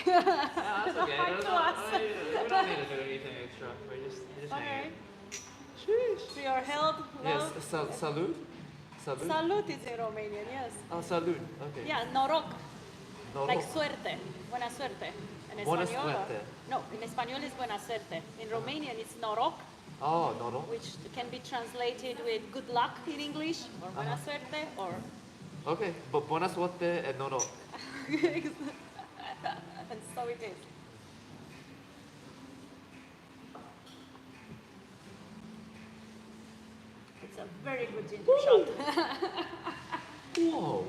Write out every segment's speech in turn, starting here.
That's okay. Hi to us. We don't need to do anything extra. We're just hanging. Okay. Sheesh. To your health, Yes, love. salud. Salud. Salud is in Romanian, yes. Salud. Okay. Yeah, noroc, No, like no. suerte, buena suerte. En Buena español, suerte. no, in español is buena suerte. In Romanian it's noroc, Oh, no, no. which can be translated with good luck in English, or buena suerte, or Okay, but buena suerte and no, no. and so it is. It's a very good ginger shot. Whoa.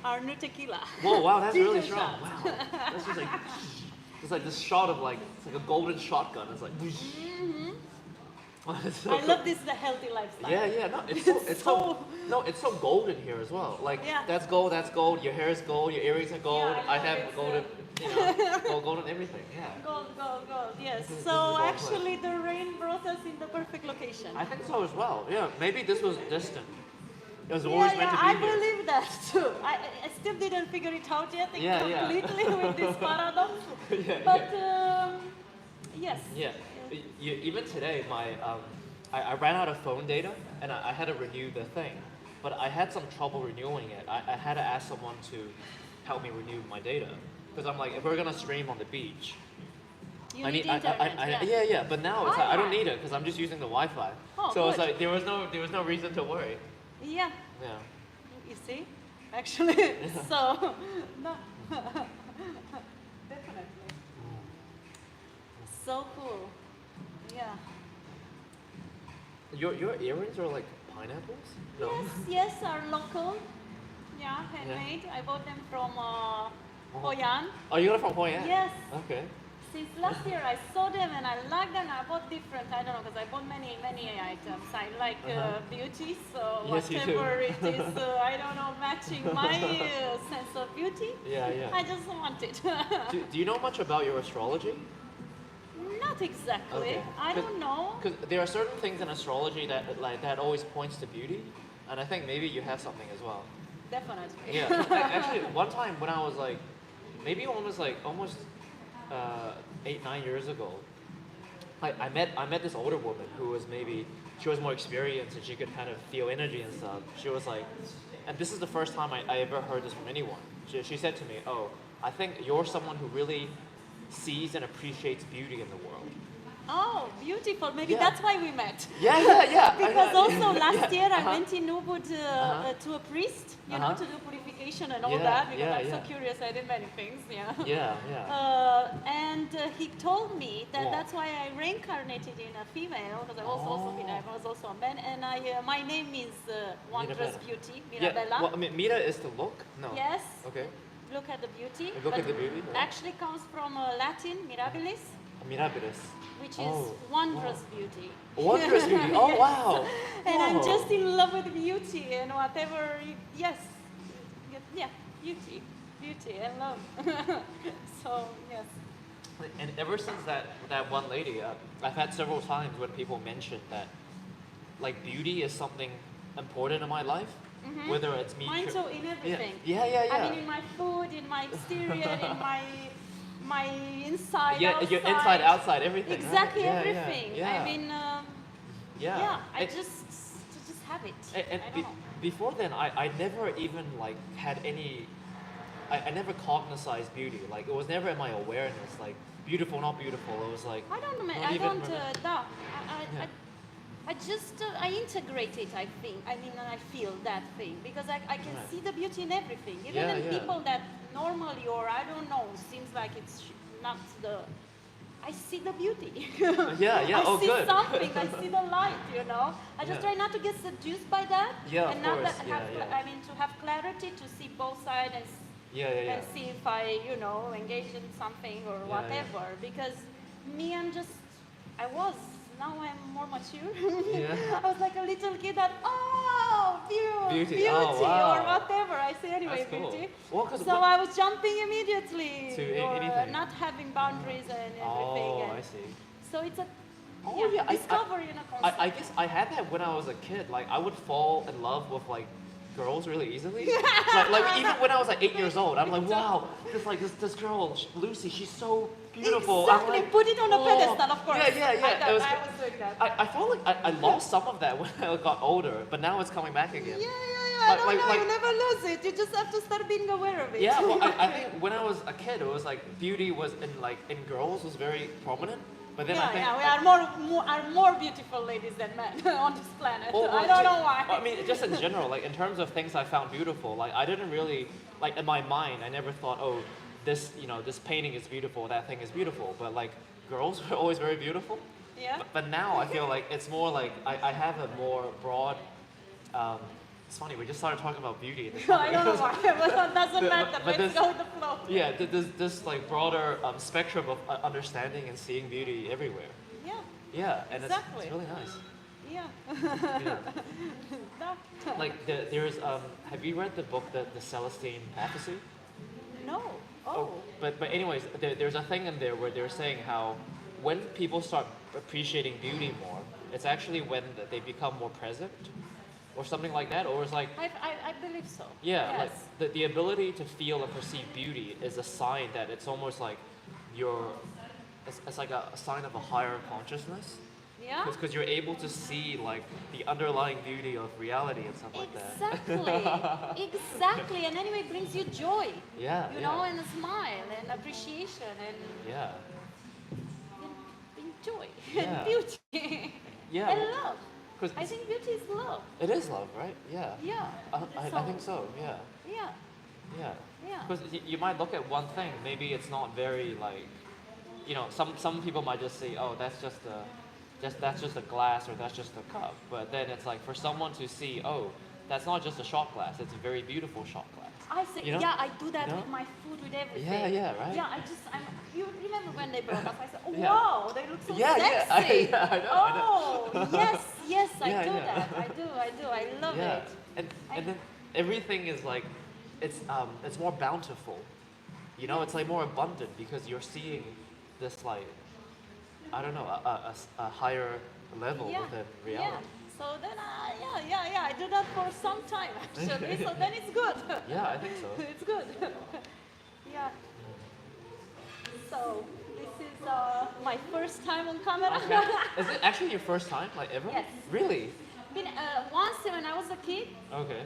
Our new tequila. Whoa, wow, that's really Ginger strong. shot. Wow. That's just like, it's like this shot of like, it's like a golden shotgun. It's like, it's so I cool. love this the healthy lifestyle. Yeah, no, it's so golden here as well. Like Yeah. that's gold. Your hair is gold. Your earrings are gold. Yeah, I know, have it's, golden, golden everything. Yeah. Gold, yes. This is a So gold actually the rain brought us in the perfect location. I think so as well. Yeah, maybe this was destined. It was Yeah, always meant to be I here. believe that too. I still didn't figure it out yet Yeah. completely with this paradox. Yeah, But yes. Yeah. Even today, I ran out of phone data and I had to renew the thing, but I had some trouble renewing it. I had to ask someone to help me renew my data because I'm like, if we're gonna stream on the beach, You need internet. yeah. But now it's like, I don't Wi-Fi. need it because I'm just using the Wi-Fi. Oh, so it's good. like there was no reason to worry. Yeah. Yeah. You see? Actually, so no. Definitely. So cool. Yeah. Your earrings are like pineapples? No. Yes, are local. Yeah, handmade. I bought them from Hoi An. Oh, you got it from Hoi An? Yes. Okay. Since last year I saw them and I liked them. I bought different. I don't know because I bought many items. I like beauty, so Yes, you do. whatever it is, I don't know, matching my sense of beauty. Yeah. I just want it. Do you know much about your astrology? Not exactly. Okay. I don't know. Because there are certain things in astrology that always points to beauty, and I think maybe you have something as well. Definitely. Yeah. Actually, one time when I was like, maybe almost 8-9 years ago, I met this older woman who was she was more experienced and she could kind of feel energy and stuff. She was like, and this is the first time I ever heard this from anyone. She said to me, "Oh, I think you're someone who really sees and appreciates beauty in the world." Oh, beautiful. Maybe Yeah. that's why we met. Yeah. Because also last Yeah. year I went in Ubud to a priest, to do purification and all that, because I'm so curious. I did many things, Yeah. And he told me that Wow. that's why I reincarnated in a female, because I was also a man, and my name means wondrous Mirabela. beauty, Yeah. Mirabela. Well, I mean, Mira is the look. No. Yes. Okay. Look at the beauty. Look but at the beauty, yeah. Actually comes from Latin, mirabilis, Mirabilis. which is wondrous beauty. Wondrous beauty. Oh wow. And I'm Wow. just in love with beauty and whatever. Yes, beauty and love. So yes. And ever since that one lady, I've had several times when people mention that, like, beauty is something important in my life, whether it's me. Mine too, in everything. Yeah. I mean, in my food, in my exterior, in my inside, outside. Your inside, outside, everything. right? Exactly Yeah, everything. Yeah. I mean, I just have it. And I don't know. before then, I never even like had any. I never cognized beauty. Like it was never in my awareness. Like beautiful, not beautiful. It was like. I don't know. not I even don't. remember- No. Yeah. I just I integrate it. I think. I mean, I feel that thing because I can Right. see the beauty in everything. Even Yeah, in yeah. people that normally, or I don't know, seems like it's not the. I see the beauty. Yeah. I Oh, see good. something. I see the light. I just Yeah. try not to get seduced by that. Yeah, and of not course. that Yeah. I mean, to have clarity to see both sides and Yeah. and see if I, engage in something or Yeah, whatever. Because me, now I'm more mature. Yeah. I was like a little kid that, beauty, Oh, wow. or whatever. I say anyway, That's cool. beauty. Well, 'cause So what- I was jumping immediately, To or anything. not having boundaries and everything. Oh, and I see. So it's a Oh, yeah, discovery in a concept. I guess I had that when I was a kid. Like I would fall in love with like girls really easily. Like even when I was like 8 years old, I'm like, wow, this girl, Lucy, she's so beautiful. I'm Exactly, like, put it on a oh. pedestal, of course. Yeah. I was doing that. I felt like I lost some of that when I got older, but now it's coming back again. Yeah. I don't know. Like- You never lose it. You just have to start being aware of it. Yeah, well, I think when I was a kid, it was like beauty was in girls was very prominent. But then I think we are more beautiful ladies than men on this planet. Well, I don't know why. I mean, just in general, like in terms of things I found beautiful, like I didn't really like in my mind, I never thought, oh, this this painting is beautiful, that thing is beautiful. But like girls were always very beautiful. Yeah. But now I feel like it's more like I have a more broad. It's funny, we just started talking about beauty. In this I don't know why, but it doesn't matter. but Let's go with the flow. Yeah, there's this like broader spectrum of understanding and seeing beauty everywhere. Yeah. Yeah, and Exactly. it's really nice. Yeah. Yeah. No. Like there's have you read the book the Celestine Prophecy? No. Oh. But anyways, there's a thing in there where they're saying how when people start appreciating beauty more, it's actually when they become more present, or something like that, or it's like I believe so. yeah, Yes. like the ability to feel and perceive beauty is a sign that it's almost like it's like a sign of a higher consciousness. Yeah. Because you're able to see like the underlying beauty of reality and stuff like that. Exactly. And anyway, it brings you joy. Yeah. You know, and a smile and appreciation and Yeah. joy Yeah. and beauty. Yeah. And love. 'Cause I think beauty is love. it is love, right? Yeah. Yeah. I think so. Yeah. Yeah. Yeah. Yeah. Because you might look at one thing, maybe it's not very like, some people might just say, oh, that's just a glass or that's just a cup. But then it's like for someone to see, oh, that's not just a shot glass, it's a very beautiful shot glass. I say, You know? yeah, I do that You know? with my food, with everything. Yeah, right? Yeah, you remember when they brought us? I said, oh, Yeah. wow, they look so Yeah, yeah, sexy. I know. Oh, yes, I Yeah, do yeah. that. I do. I love Yeah. it. And then everything is like, it's more bountiful. It's like more abundant because you're seeing this like, I don't know, a higher level Yeah. within reality. Yeah. So then, I do that for some time actually. So then it's good. Yeah, I think so. It's good. Yeah. So this is my first time on camera. Okay. Is it actually your first time, like ever? Yes. Really? Been, once when I was a kid Okay.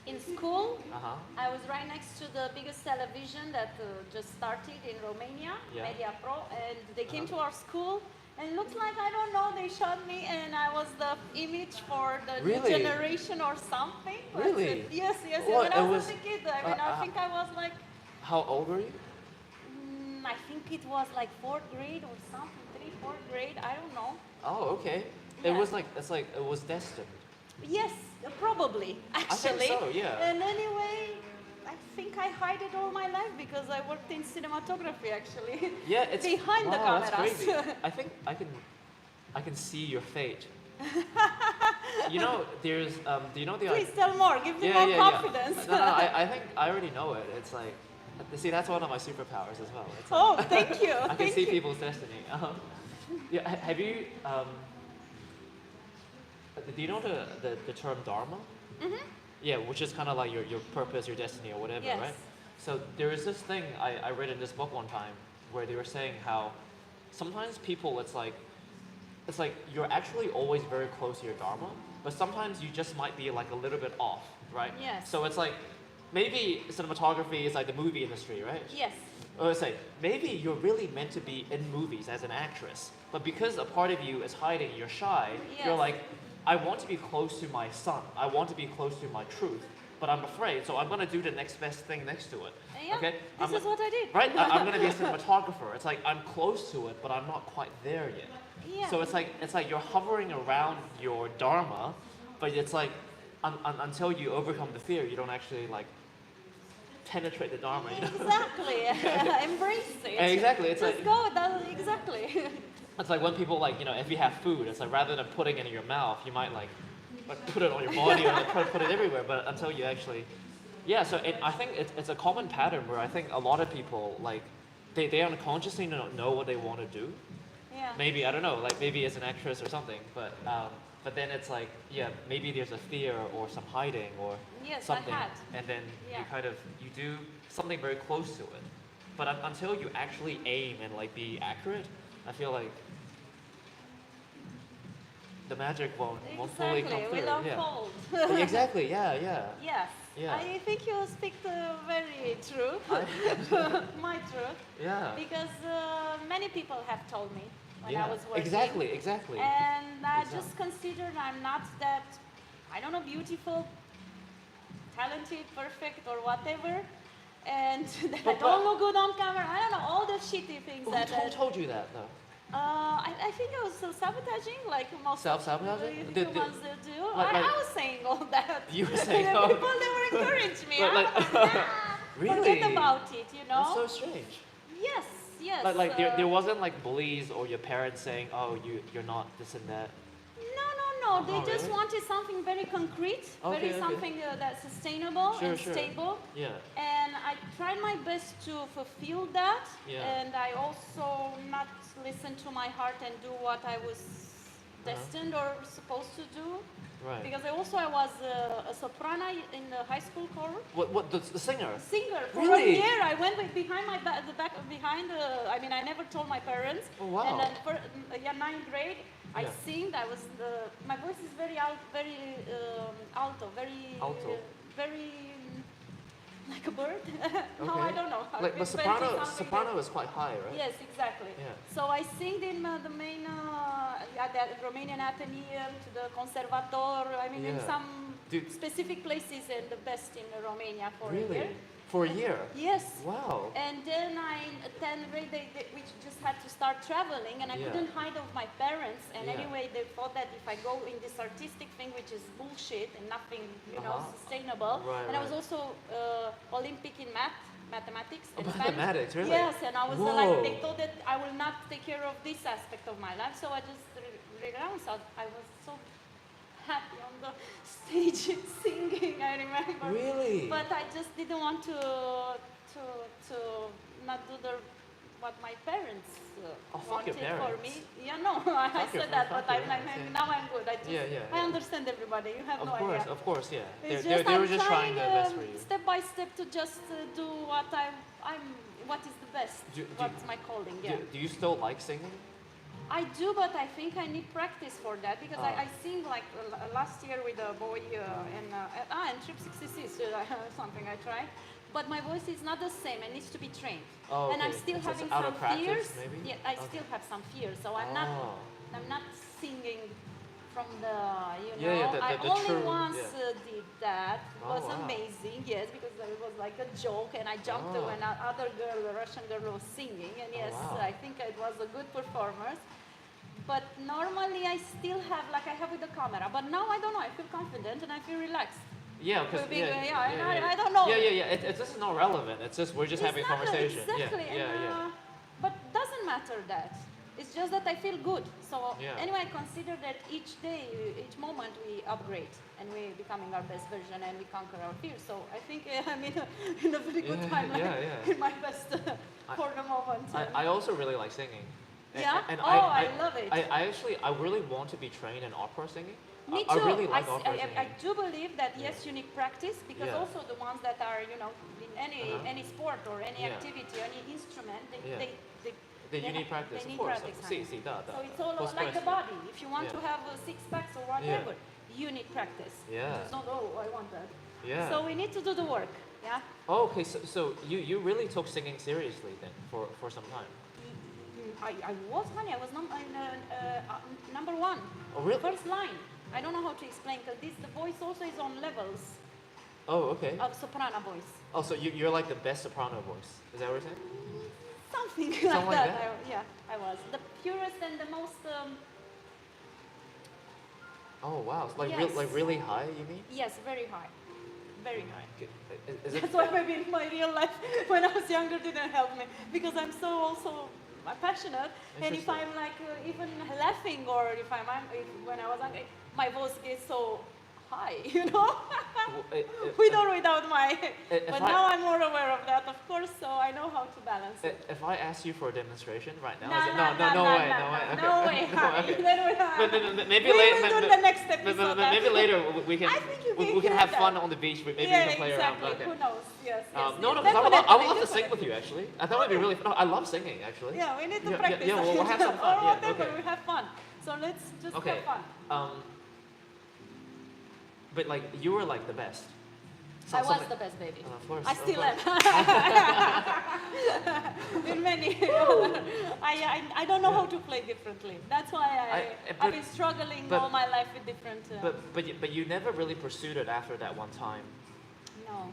in school, Uh-huh. I was right next to the biggest television that just started in Romania, Yeah. Media Pro, and they came to our school. And it looks like, I don't know, they shot me and I was the image for the new Really? generation or something. Really? Yes. Well, When I it was was- a kid, I think I was like, How old were you? I think it was like 4th grade or something, 4th grade, I don't know. Oh, okay. Yeah. It was destined. Yes, probably, actually. so, yeah. And anyway, I think I hide it all my life because I worked in cinematography actually. Yeah, it's behind the wow, that's cameras. crazy. I think I can see your fate. There's do you know the Please tell more, give me more confidence. No, I think I already know it. It's like, see, that's one of my superpowers as well. It's like, Oh, thank you. I can thank see you. people's destiny. Yeah, have you do you know the term dharma? Mm-hmm. Yeah, which is kind of like your purpose, your destiny, or whatever, Yes. right? So there is this thing I read in this book one time where they were saying how sometimes people, it's like you're actually always very close to your dharma, but sometimes you just might be like a little bit off, right? Yes. So it's like maybe cinematography is like the movie industry, right? Yes. Or say maybe you're really meant to be in movies as an actress, but because a part of you is hiding, you're shy. You're Yes. like, I want to be close to my son. I want to be close to my truth, but I'm afraid, so I'm gonna do the next best thing next to it. Yeah, Okay? this is what I did. Right? I'm gonna be a cinematographer. It's like I'm close to it, but I'm not quite there yet. Yeah. So it's like you're hovering around your dharma, but it's like until you overcome the fear, you don't actually like penetrate the dharma. Exactly. Embrace it. Exactly. It's Just like go. Exactly. it's like when people like if you have food, it's like rather than putting it in your mouth, you might like put it on your body or like, put it everywhere. But until you actually, yeah. So I think it's a common pattern where I think a lot of people like they unconsciously don't know what they want to do. Yeah. Maybe I don't know, like maybe as an actress or something. But but then it's like, yeah, maybe there's a fear or some hiding or Yes, something, I had. and then Yeah. you do something very close to it. But until you actually aim and like be accurate, I feel like the magic won't fully come Exactly, through. will Yeah. unfold. Exactly. Yeah. Yeah. Yes. Yeah. I think you speak very true. My truth. Yeah. Because many people have told me when Yeah. I was working. Exactly. And I Exactly. just considered I'm not that, I don't know, beautiful, talented, perfect, or whatever. And that I don't look good on camera. I don't know, all the shitty things Who that. told you that though? I think I was sabotaging, like most Self-sabotaging? of the humans do. like- I was saying all that. You were saying, The oh. people, they were encouraging me. But I like- was like, "Ah, Really? forget about it, you know? That's so strange. Yes, yes. Like there wasn't like bullies or your parents saying, oh, you're not this and that. No. They Oh, just really? wanted something very concrete, Okay. something that's sustainable Sure, and sure. stable. Yeah. And I tried my best to fulfill that. Yeah. And I also not listen to my heart and do what I was destined or supposed to do. Right. Because I was a soprano in the high school choir. What the singer? Singer for Really? a year. I went behind the back behind. I mean, I never told my parents. Oh, wow. And then for ninth grade, I Yeah. sing. I was my voice is very alto, very like a bird. No, I don't know. Like the It's very something soprano is quite high, right? Yes, exactly. Yeah. So I sing in the main at the Romanian Athenaeum, to the Conservator. I mean, in Yeah. some Dude. specific places, and the best in Romania for a Really? year. For a year? Yes. Wow. And then we just had to start traveling, and I Yeah. couldn't hide of my parents. And Yeah. anyway, they thought that if I go in this artistic thing, which is bullshit and nothing, sustainable. Right, and I was right. also Olympic in mathematics, and Spanish. Mathematics, really? Yes, and I was like, Whoa. they thought that I will not take care of this aspect of my life, so I just renounced. I was so happy on the stage singing, I remember. Really? But I just didn't want to not do what my parents Oh, fuck your wanted for parents. me. Yeah, no, I Fuck your said that, fuck but your parents, yeah. now I'm good. I just, Yeah. I understand everybody. You have Of no course, idea. of course, yeah. It's They I'm were just trying their best for you. step by step to just do what is the best, what's my calling. Yeah. Do you still like singing? I do, but I think I need practice for that because I sing like last year with a boy and Trip 66, something I tried. But my voice is not the same. It needs to be trained. Oh, And I'm okay. still So it's having out some of practice, fears. maybe? Yeah, I still have some fears. So I'm not singing from the, Yeah, I the only true, once did that. It Oh, was wow. amazing, yes, because it was like a joke, and I jumped Oh. when another girl, a Russian girl, was singing, and yes, wow. I think it was a good performance. But normally I still have, like I have with the camera, but now I don't know, I feel confident and I feel relaxed. Yeah, because I don't know. Yeah. It's just not relevant. It's just we're just having a It's not conversation. exactly, Yeah. and, but doesn't matter that. It's just that I feel good. So Yeah. anyway, I consider that each day, each moment we upgrade and we're becoming our best version and we conquer our fears. So I think I'm in a very good timeline, yeah. in my best for the moment. I also really like singing. Yeah? And I love it. I really want to be trained in opera singing. Me I too. really like opera I singing. do believe that yes, you need practice because Yeah. also the ones that are in any sport or any Yeah. activity, any instrument, Yeah. You need practice, They of need course. practice, See, honey. da. So it's all Post like the question. body. If you want Yeah. to have six packs or whatever, you need practice. Yeah. It's not I want that. Yeah. So we need to do the work. Yeah. Oh, okay, so you really took singing seriously then for some time. I was, honey. I was number one. Oh, really? First line. I don't know how to explain because the voice also is on levels Oh, okay. of soprano voice. Oh, so you're like the best soprano voice. Is that what you're saying? Something Something like like that. that? I was the purest and the most. Oh, wow. It's like Yes. really high, you mean? Yes, very high, very high. Is it? That's why maybe in my real life, when I was younger, didn't help me because I'm so also passionate. And if Interesting. I'm like even laughing or if when I was angry, my voice gets so high, With or without my. If But I- now I'm more aware of that, of course, so I know how to balance it. If I ask you for a demonstration right now, No, is it, no, no way, no way. Okay. No way, honey. Okay. Then Maybe we later. will do the next episode. Maybe later we can I think you we can hear have that. fun on the beach. Maybe we Yeah, can play exactly. around. Okay. Who knows? Yes, yes. No, yes. because I would Definitely, love to sing with definitely. you actually. I thought it'd be really fun. No, I love singing actually. Yeah, we need to Yeah, practice. yeah, we'll have some fun. Or Yeah, whatever, okay. we have fun. So let's just Okay. have fun. But like you were like the best. I was the best baby. Of course. I of still course. am. In many. I don't know how to play differently. That's why I've been struggling but- all my life with different. But you never really pursued it after that one time. No,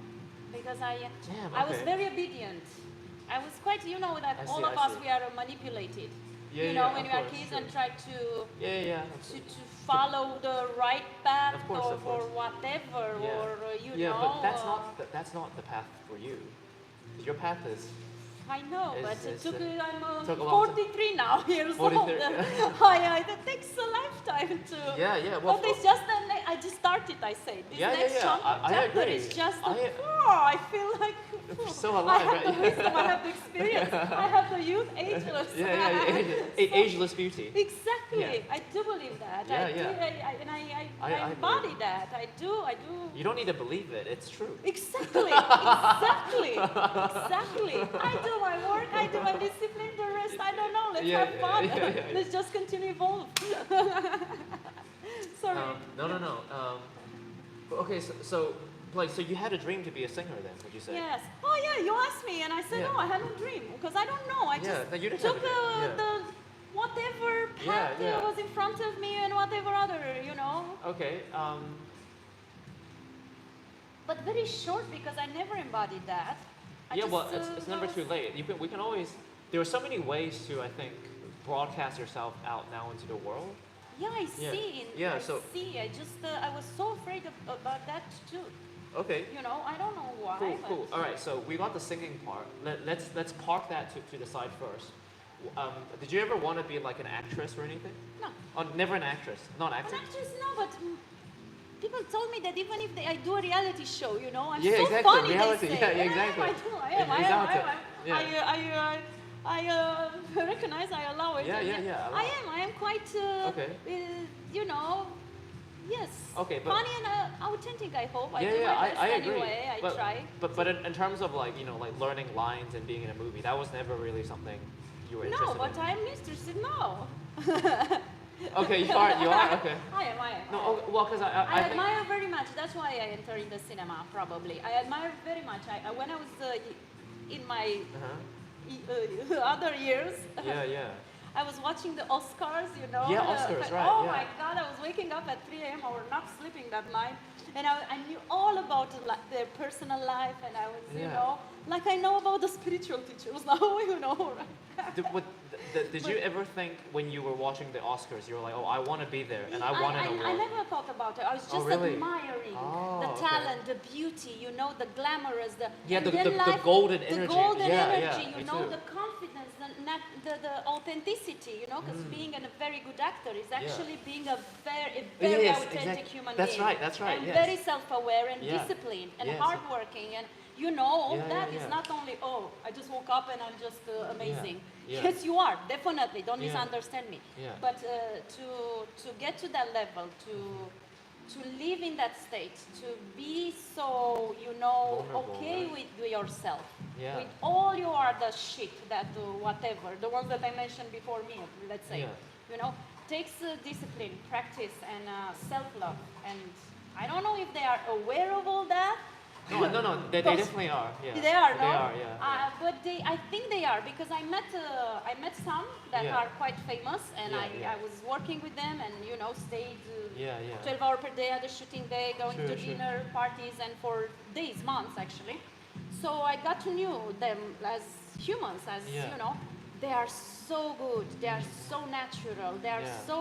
because Damn. I was okay. very obedient. I was quite, you know, that I all see, of I us see. we are manipulated. Yeah, you know, yeah, when of we are course, kids sure. and try to Yeah. follow the right path Of course, of or course. whatever, Yeah. or Yeah, know. but that's not the path for you. Your path is I know, It's- but it it's, took. I'm took a long time. 43 now years 43, old. yeah. It takes a lifetime to. yeah. Well, But it's just I just started. I say this Yeah, yeah, next yeah. I chapter agree. is just. I- I feel like. so I alive, have right? the wisdom. I have the experience. I have the youth, ageless. Ageless beauty. Exactly. Yeah. I do believe that. Yeah, I do, yeah. and I I embody that. I do. You don't need to believe it. It's true. Exactly. Exactly. I do my work. I do my discipline. The rest, I don't know. Let's Yeah, have fun. yeah. Let's just continue evolve. Sorry. No. Okay, so you had a dream to be a singer then? Would you say? Yes. Oh yeah. You asked me, and I said Yeah. no. I had a dream because I don't know. I Yeah, just no, you didn't have took a dream. Yeah. the whatever path Yeah. was in front of me and whatever other, you know. Okay. But very short because I never embodied that. I Yeah. just, Well, it's never was- too late. We can always. There are so many ways to, I think, broadcast yourself out now into the world. Yeah, I Yeah. see. Yeah, I so- see. I just I was so afraid about that too. Okay. You know, I don't know why. Cool, but cool. All right, so we got the singing part. Let's park that to the side first. Did you ever want to be like an actress or anything? No, Oh, never an actress. Not an acting. actress, no. But people told me that even if I do a reality show, you know, I'm Yeah, so exactly, funny. reality, They say. yeah, And exactly. I do. I am. Exactly, I recognize. I allow it. Yeah, and yeah. I am quite. Okay. You know. Yes. Okay, but funny and authentic. I hope. I yeah, do yeah, my best I agree. anyway. I but, try. But in terms of like like learning lines and being in a movie, that was never really something you were interested No, but in. I'm interested now. Okay, you are. Okay. I am. No, oh, well, because I I think, admire very much. That's why I entered in the cinema. Probably, I admire very much. When I was in my uh-huh. other years, Yeah. I was watching the Oscars. You know. Yeah, Oscars, right, Oh yeah. my God! I was waking up at 3 a.m. I was not sleeping that night, and I knew all about their personal life, and I was, you Yeah. know, like I know about the spiritual teachers now. You know. Did you ever think when you were watching the Oscars, you were like, oh, I want to be there and I want an award? I never thought about it. I was Oh, just really? admiring Oh, the okay. talent, the beauty, you know, the glamorous, Yeah, and the then golden the energy. golden Yeah, energy, yeah, you me know, too. the confidence, the authenticity, you know, because being a very good actor is actually being a very Yes, authentic exactly. human That's being. right, that's right, And yes. very self-aware and Yeah. disciplined and Yes. hardworking and. You know, all Yeah, that yeah, is yeah. not only, oh, I just woke up and I'm just amazing. Yeah. Yes, you are, definitely. Don't Yeah. misunderstand me. Yeah. But to get to that level, to live in that state, to be so, you know, Vulnerable, okay right? with yourself, Yeah. with all your the shit that whatever, the ones that I mentioned before me, let's say, Yeah. you know, takes discipline, practice, and self-love. And I don't know if they are aware of all that. No, they definitely are. Yeah. They are, no? They are, yeah. But I think they are because I met some that Yeah. are quite famous, and Yeah. I was working with them, and you know, stayed Yeah. 12 hours per day at the shooting day, going Sure, to sure. dinner parties, and for days, months actually. So I got to know them as humans, as Yeah. you know. They are so good. They are so natural. They are Yeah. so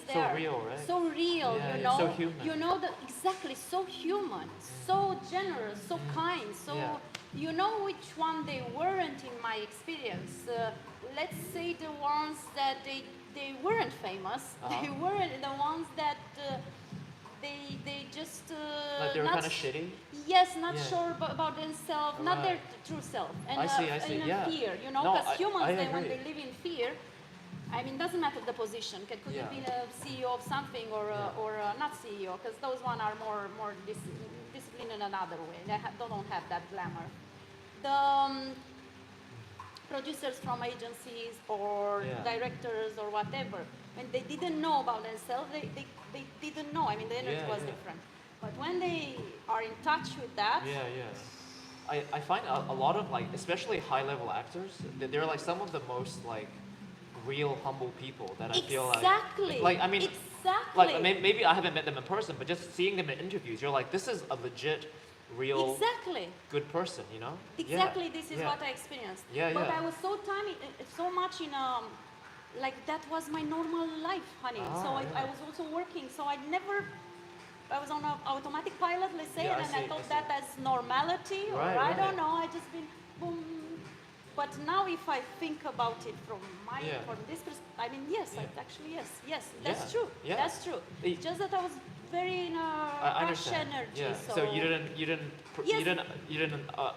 they So are real, right? so real. Yeah, you yeah, know, so human. you know exactly so human, so generous, so kind. So Yeah. you know which one they weren't in my experience. Let's say the ones that they weren't famous. Uh-huh. They weren't the ones that they just Like they were not kind of shitty. yes, not Yeah. sure about themselves, not their Right. true self, and I see, in a yeah. fear, you know, No, because humans I they, when agree. they live in fear, I mean, doesn't matter the position. Could Yeah. it be a CEO of something Yeah. or not CEO? Because those one are more disciplined in another way. They don't have that glamour. The producers from agencies or Yeah. directors or whatever, when they didn't know about themselves, they didn't know. I mean, the energy Yeah, was yeah. different. But when they are in touch with that, Yeah, yeah. I find a lot of like, especially high level actors, they're like some of the most like real humble people that I feel exactly, like I mean, exactly, like maybe I haven't met them in person, but just seeing them in interviews, you're like, this is a legit, real, exactly. good person, you know? Exactly, Yeah, this is yeah. what I experienced. Yeah, but yeah. I was so much in like that was my normal life, honey. So Ah, I yeah. was also working. So I was on an automatic pilot, let's say, Yeah, I and I see, thought I that see. as normality, or Right, I right. don't know. I just been boom. But now, if I think about it from Yeah. from this perspective, I mean, yes, Yeah. actually, yes, that's Yeah, true. yeah. That's true. It- Just that I was very in a I rush understand. energy. Yeah. So, So you didn't, Yes.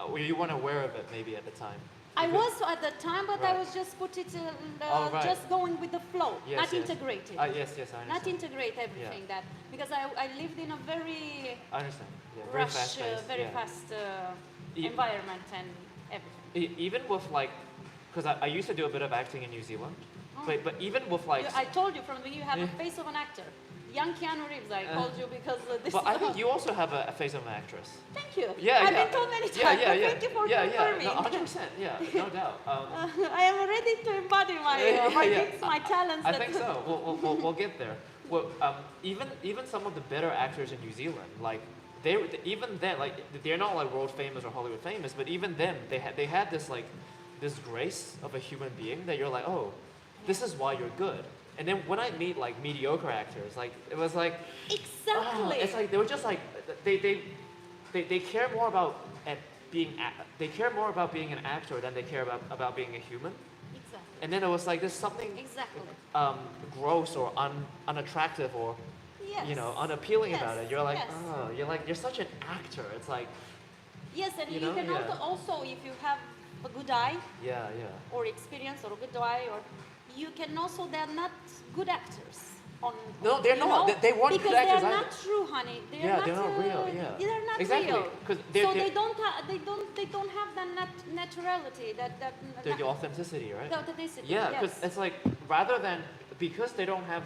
well, you weren't aware of it maybe at the time. I Because- was at the time, but I Right. was just put it, Oh, right. just going with the flow, Yes, not yes. integrated. Yes, yes, I understand. Not integrate everything that because I lived in a very I understand. Yeah, very rush, fast paced. very yeah. fast E- environment and everything. Even with like, because I used to do a bit of acting in New Zealand, Oh. but even with like, I told you from the beginning, you have Yeah. a face of an actor. Young Keanu Reeves, I called you because this. but I think you also have a face of an actress. Thank you. Yeah, I've yeah. been told many times. Yeah, yeah, but yeah. Thank you for yeah, confirming. Yeah, no, 100%. Yeah, no doubt. I am ready to embody my my gifts, my talents. I think so. We'll get there. Well, even some of the better actors in New Zealand, like even then, like they're not like world famous or Hollywood famous, but even them, they had this like this grace of a human being that you're like, oh, this is why you're good. And then when I meet like mediocre actors, like it was like Exactly. it's like they were just like they care more about they care more about being an actor than they care about being a human. Exactly. And then it was like there's something Exactly. gross or unattractive or Yes. you know unappealing Yes. about it. You're like Yes. oh you're such an actor. It's like Yes, and You you, know, can yeah. also, if you have a good eye yeah. or experience or a good eye, or you can also, they're not good actors. No, they're you not. know, They weren't because good actors they're either. not true, honey. They're Yeah, not, they're not real, yeah. They're not Exactly, real. 'cause So they're- they don't have that naturality, The authenticity, right? the authenticity. Yeah, because yes. it's like rather than because they don't have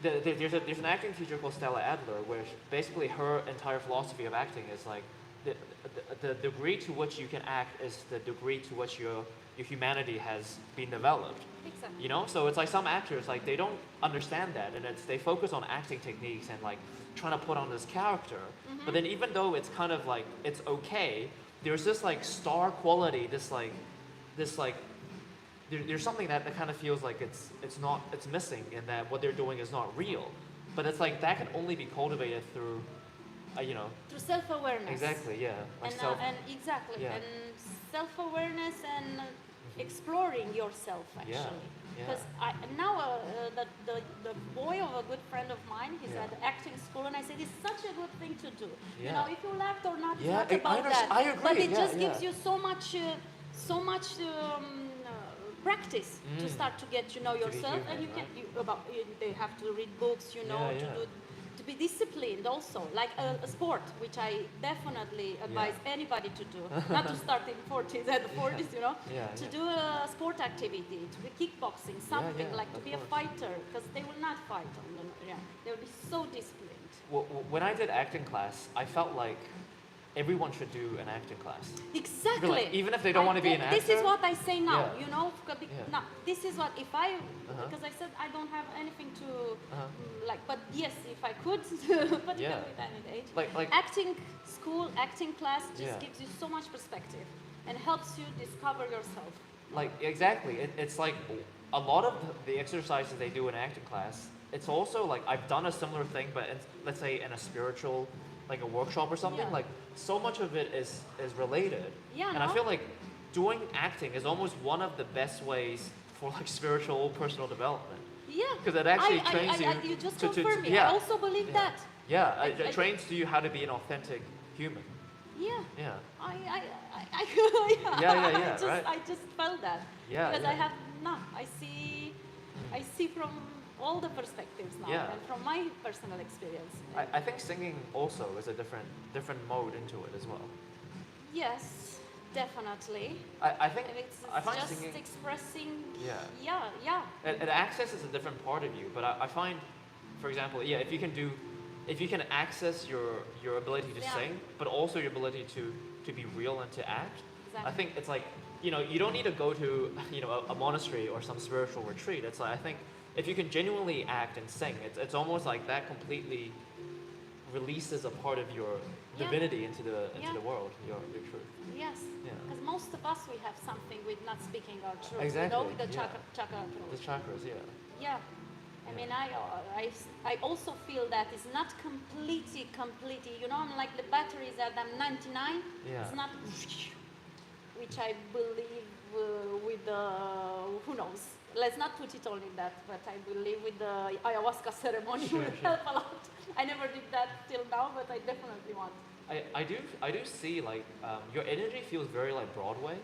there's an acting teacher called Stella Adler, where basically her entire philosophy of acting is like the degree to which you can act is the degree to which your humanity has been developed. Exactly. You know, so it's like some actors like they don't understand that, and they focus on acting techniques and like trying to put on this character. But then even though it's kind of like it's okay, there's this like star quality, this like there's something that kind of feels like it's missing, and that what they're doing is not real. But it's like that can only be cultivated through, you know. Through self-awareness. Exactly. Yeah. Like And exactly, Yeah. and self-awareness and exploring yourself actually. Yeah. Because now the boy of a good friend of mine, he's Yeah. at acting school, and I said it's such a good thing to do. You Yeah. know, if you laughed or not, it's Yeah, not I about that. I agree. But it Yeah, just yeah. gives you so much practice to start to get to know be yourself, human, and you can right? they have to read books, you know, Yeah, to yeah. do. To be disciplined also, like a sport, which I definitely advise anybody to do. Not to start in 40s and 40s, you know, Yeah, to yeah. do a sport activity, to be kickboxing, something yeah, like to of be course. a fighter, because they will not fight on the, they will be so disciplined. Well, when I did acting class, I felt like everyone should do an acting class. Exactly. Like, even if they don't want to be an actor. This is what I say now, Yeah. you know. Yeah. Now, this is what if I, because I said I don't have anything to, like. But yes, if I could, particularly at any age, Like acting school, acting class just Yeah. gives you so much perspective and helps you discover yourself. Like exactly, it's like a lot of the exercises they do in acting class. It's also like I've done a similar thing, but let's say in a spiritual, like a workshop or something. Yeah. Like so much of it is related. Yeah, And I no? feel like doing acting is almost one of the best ways for like spiritual personal development. Yeah. Because it actually trains you. You just to confirm me. yeah. I also believe Yeah. that. Yeah, I it trains you how to be an authentic human. Yeah. Yeah. Yeah, Right. I just felt that. Yeah, Because yeah. I have I see from all the perspectives now Yeah. and from my personal experience. I think singing also is a different mode into it as well. Yes, definitely. I think And it's I find just singing expressing. Yeah. Yeah. it accesses a different part of you, but I find, for example, yeah, if you can access your ability to Yeah. sing, but also your ability to be real and to act, I Exactly. think it's like, you don't need to go to a monastery or some spiritual retreat. It's like, I think if you can genuinely act and sing, it's almost like that completely releases a part of your Yeah. divinity into the Yeah. world, your truth. Yes. Yeah. Because most of us we have something with not speaking our truth. Exactly, With the yeah. chakra The approach. chakras, yeah. Yeah. I mean, I also feel that it's not completely, I'm like the batteries at I'm 99. Yeah. It's not, which I believe with the, who knows. Let's not put it all in that, but I believe with the ayahuasca ceremony Sure, will sure. help a lot. I never did that till now, but I definitely want. I do see like your energy feels very like Broadway.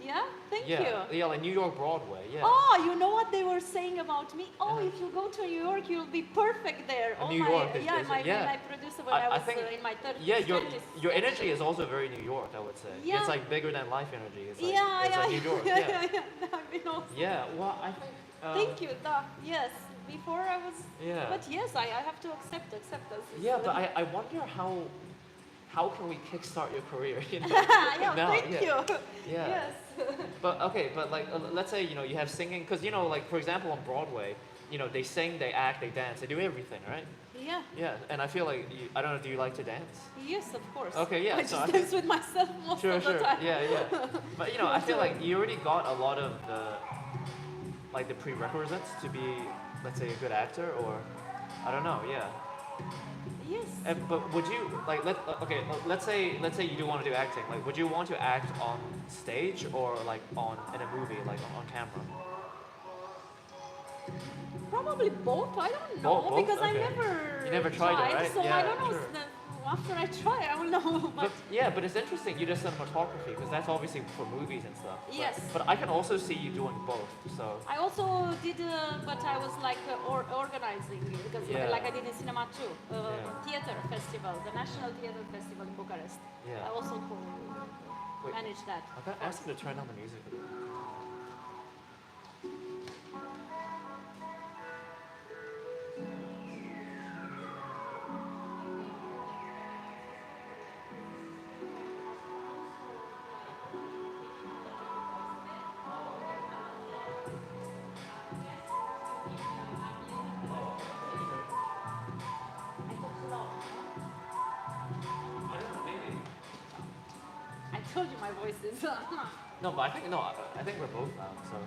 Yeah? Thank Yeah, you. yeah, like New York Broadway. Yeah. Oh, you know what they were saying about me? Oh, Uh-huh. if you go to New York, you'll be perfect there. And Oh, New my, York is- yeah, is- my, yeah. my producer when I was think in my 30s. yeah, 20s. your energy is also very New York, I would say. Yeah. It's like bigger than life energy. It's like, Yeah, it's yeah, like New York. yeah, Yeah. yeah. I've been also. Yeah. Well, I think. Thank you. Yes. Before I was. Yeah. But yes, I have to accept us. Yeah, but I wonder how can we kickstart your career? You know? yeah, Now, thank yeah. you. Yeah. Yes. But okay, but like let's say you have singing, because like for example on Broadway, they sing, they act, they dance, they do everything, right? Yeah. Yeah, and I feel like I don't know. Do you like to dance? Yes, of course. Okay, yeah. I so just I dance think, with myself most sure, of the sure. time. Yeah. But I feel like you already got a lot of the prerequisites to be, let's say, a good actor, or I don't know. Yeah. Yes. But would you let's say you do want to do acting. Like, would you want to act on stage or like in a movie, like on camera? Probably both. I don't know Both? because I Okay. never. You never tried it, right? So Yeah, I don't know. sure. After I try, I will know. But But it's interesting. You did cinematography because that's obviously for movies and stuff. Yes. But I can also see you doing both. So. I also did, but I was like organizing because Yeah. like I did in cinema too. Yeah. Theater festival, the National Theater Festival in Bucharest. Yeah. I also Wait. managed that. I gotta ask him to turn on the music. I told you my voice is. No, but I think we're both loud. So.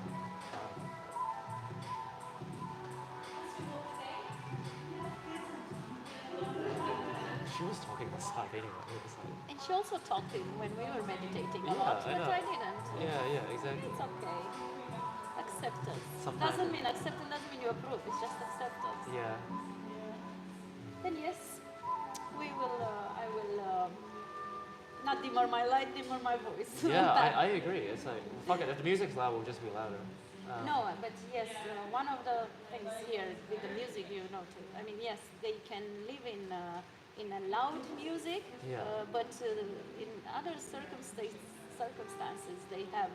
She was talking aside anyway. It was like, And she also talked when we were meditating a Yeah, lot, I but know. I didn't. yeah, exactly. It's okay. Acceptance. Sometimes- Doesn't mean acceptance doesn't mean you approve. It's just acceptance. Yeah. Then yes, we will. I will not dimmer my light, dimmer my voice. Yeah, That- I agree. It's like, fuck it. If the music's loud, we'll just be louder. No, but yes, one of the things here with the music, you know, I mean, yes, they can live in a loud music, Yeah. but in other circumstances, they have,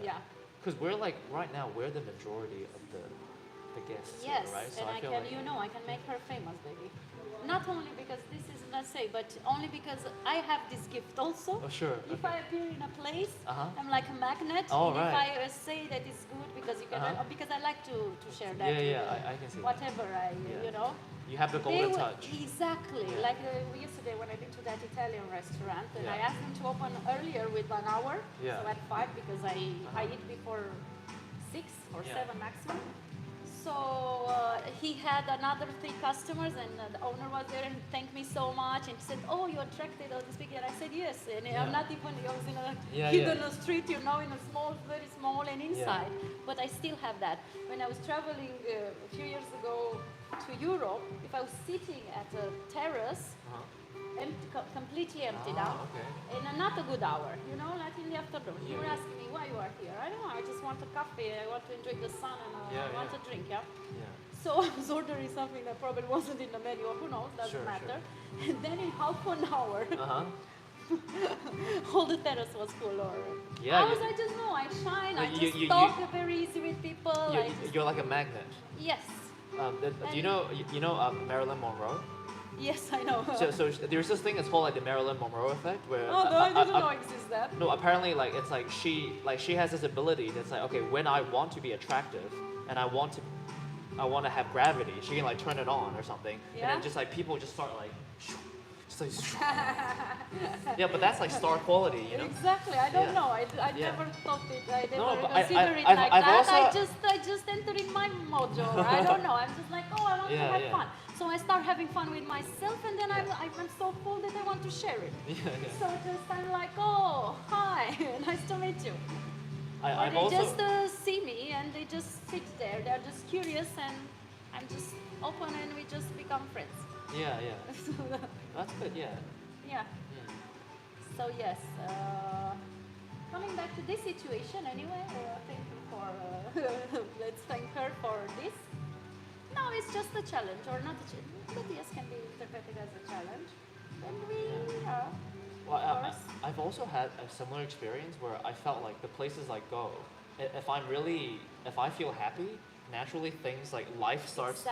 Yeah. Because we're like right now, we're the majority of the guests Yes, here, right? So and I I feel can, like I can make her famous, baby. Not only because this is, let's say, but only because I have this gift also. Oh, sure. If Okay. I appear in a place, Uh-huh. I'm like a magnet. Oh, and right. if I say that it's good because you can, Uh-huh. because I like to share that. Yeah, with, I can see that. whatever Yeah. you know. You have the They golden were- touch. Exactly. Yeah. Like yesterday when I went to that Italian restaurant and I Yeah. asked them to open earlier with 1 hour. Yeah. So at 5 because I eat before 6 or Yeah. 7 maximum. So he had another 3 customers, and the owner was there and thanked me so much, and said, "Oh, you attracted all these people." And I said, "Yes." And I'm not even. I was in a hidden street, you know, in a small, very small, and inside. But I still have that. When I was traveling a few years ago to Europe, if I was sitting at a terrace. Completely emptied out, and not a good hour, you know, like in the afternoon. You were asking me why you are here. I don't know. I just want a coffee. I want to enjoy the sun, and I want a drink. So I was ordering something that probably wasn't in the menu. Who knows? Doesn't matter. And then in half an hour, all the terrace was full. Or I just know. I shine. I just talk very easy with people. You're like a magnet. Yes. Do you know Marilyn Monroe? Yes, I know. So there's this thing that's called like the Marilyn Monroe effect, where I didn't know exists that. No, apparently like it's like she has this ability that's like, okay, when I want to be attractive and I want to have gravity, she can like turn it on or something, and then just like people just start like. Yeah, but that's like star quality, you know. Exactly. I don't know. I never thought it. I never considered it I've like that. also, I just enter in my mojo. I don't know. I'm just like, oh, I want to have fun. So I start having fun with myself, and then I'm so full that I want to share it. So just I'm like, oh, hi, nice to meet you. They just see me, and they just sit there. They're just curious, and I'm just open, and we just become friends. Yeah. That's good, yeah. So yes, coming back to this situation anyway, thank you for, let's thank her for this. No, it's just a challenge, or not a challenge, but yes, can be interpreted as a challenge. And I've also had a similar experience where I felt like the places I go, if I feel happy, naturally things like life starts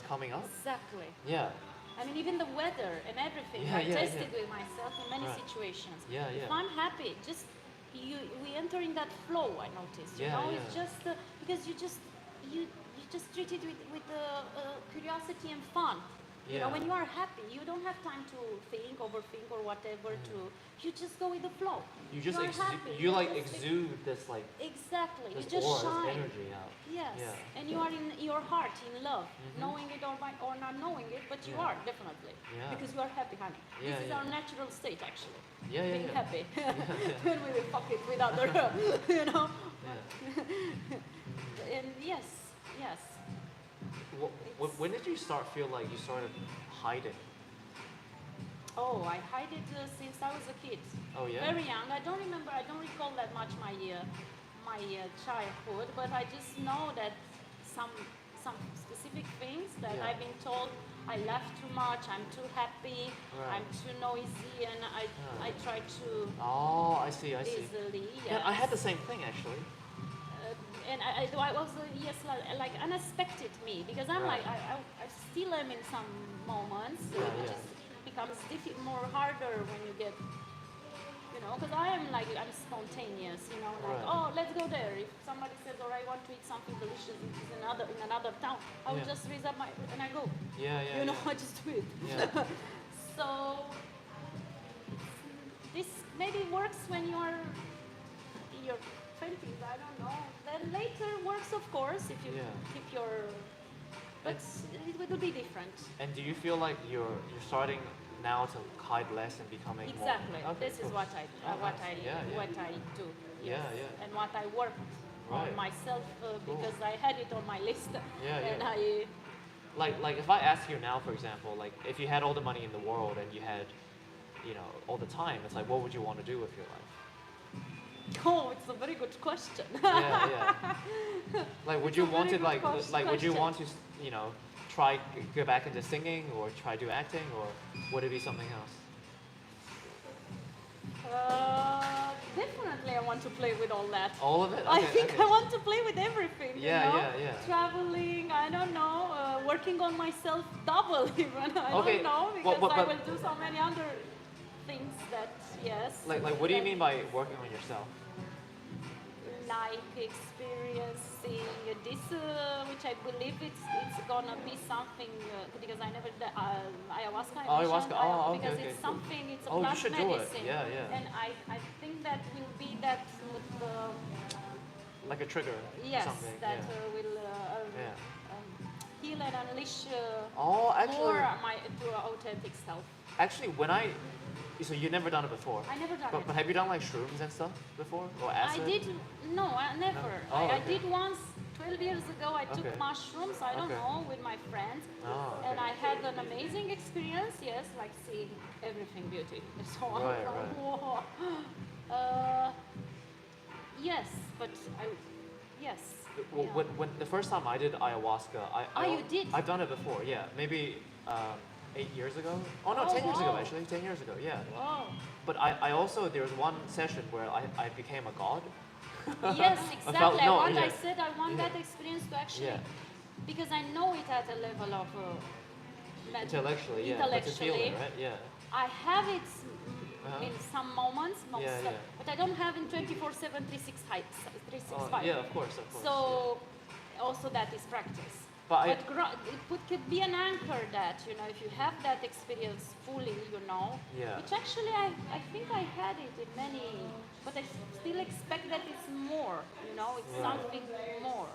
coming up. Exactly. Yeah. I mean, even the weather and everything, I tested with myself in many situations. If I'm happy, just we enter in that flow. I noticed, it's just because you just treat it with curiosity and fun. You know, when you are happy, you don't have time to overthink, or whatever. You just go with the flow. You exude this like. Exactly. This you just shine. Energy out. Yes. Yeah. And you are in your heart, in love, knowing it or not knowing it, but you are definitely because you are happy, honey. This is our natural state, actually. Being happy. When we will fuck it with other, you know. And yes. When did you feel like you started hiding? Oh, I hide it since I was a kid. Oh yeah. Very young. I don't recall that much my childhood, but I just know that some specific things that I've been told. I laugh too much. I'm too happy. I'm too noisy, and I try to. Oh, I see. Easily. Yes. Yeah, I had the same thing actually. And I was like unexpected me, because I'm like I still am in some moments. It just becomes more harder when you get, you know, because I'm spontaneous, you know, like oh, let's go there. If somebody says, or I want to eat something delicious in another town, I will just raise up and I go. You know, I just do it. So this maybe works when you're in your 20s, I don't know. Then later works, of course, if you keep your. But it will be different. And do you feel like you're starting now to hide less and becoming exactly? More? This is what I do. Yes. And what I worked on myself because I had it on my list. And I. Like if I ask you now, for example, like if you had all the money in the world and you had, you know, all the time, it's like, what would you want to do with your life? Oh, it's a very good question. Like, would you want to would you want to, you know, try go back into singing or try do acting, or would it be something else? Definitely, I want to play with all that. All of it? Okay, I think I want to play with everything. Yeah. Traveling, I don't know, working on myself double even. I don't know, because I will do so many other things that, Like what do you mean by working on yourself? Like experiencing this, which I believe it's gonna be something, because I never did ayahuasca. Because it's something, it's a plant you should medicine. do it. And I think that will be that would. Like a trigger. Yes, something. that will heal and unleash Oh, actually, more my to authentic self. actually, so you never done it before. I never done But, it. but have you done like shrooms and stuff before, or I acid? did, no, I never. Oh, I okay. did once, 12 years ago, I took Okay. mushrooms, I don't Okay. know, with my friends. Oh, okay. And I had an amazing experience, yes, like seeing everything beauty. So I Right, thought, right. whoa. Yes, but yes. Well, yeah. when the first time I did ayahuasca, You did? I've done it before. Yeah, maybe 8 years ago. Oh no, Oh, 10 years ago wow. actually. 10 years ago. Yeah. Oh. But I also there was one session where I became a god. Yes, exactly. I yeah. said I want Yeah. that experience to actually, Yeah. because I know it at a level of Intellectually, yeah. But to feel it, right? Yeah. I have it Uh-huh. in some moments, Yeah, yeah. but I don't have in 24/7, 365. Yeah, of course, of course. So also that is practice. But Could be an anchor that, if you have that experience fully, Yeah. which actually I think I had it in many, but I still expect that it's more, it's Right. something more.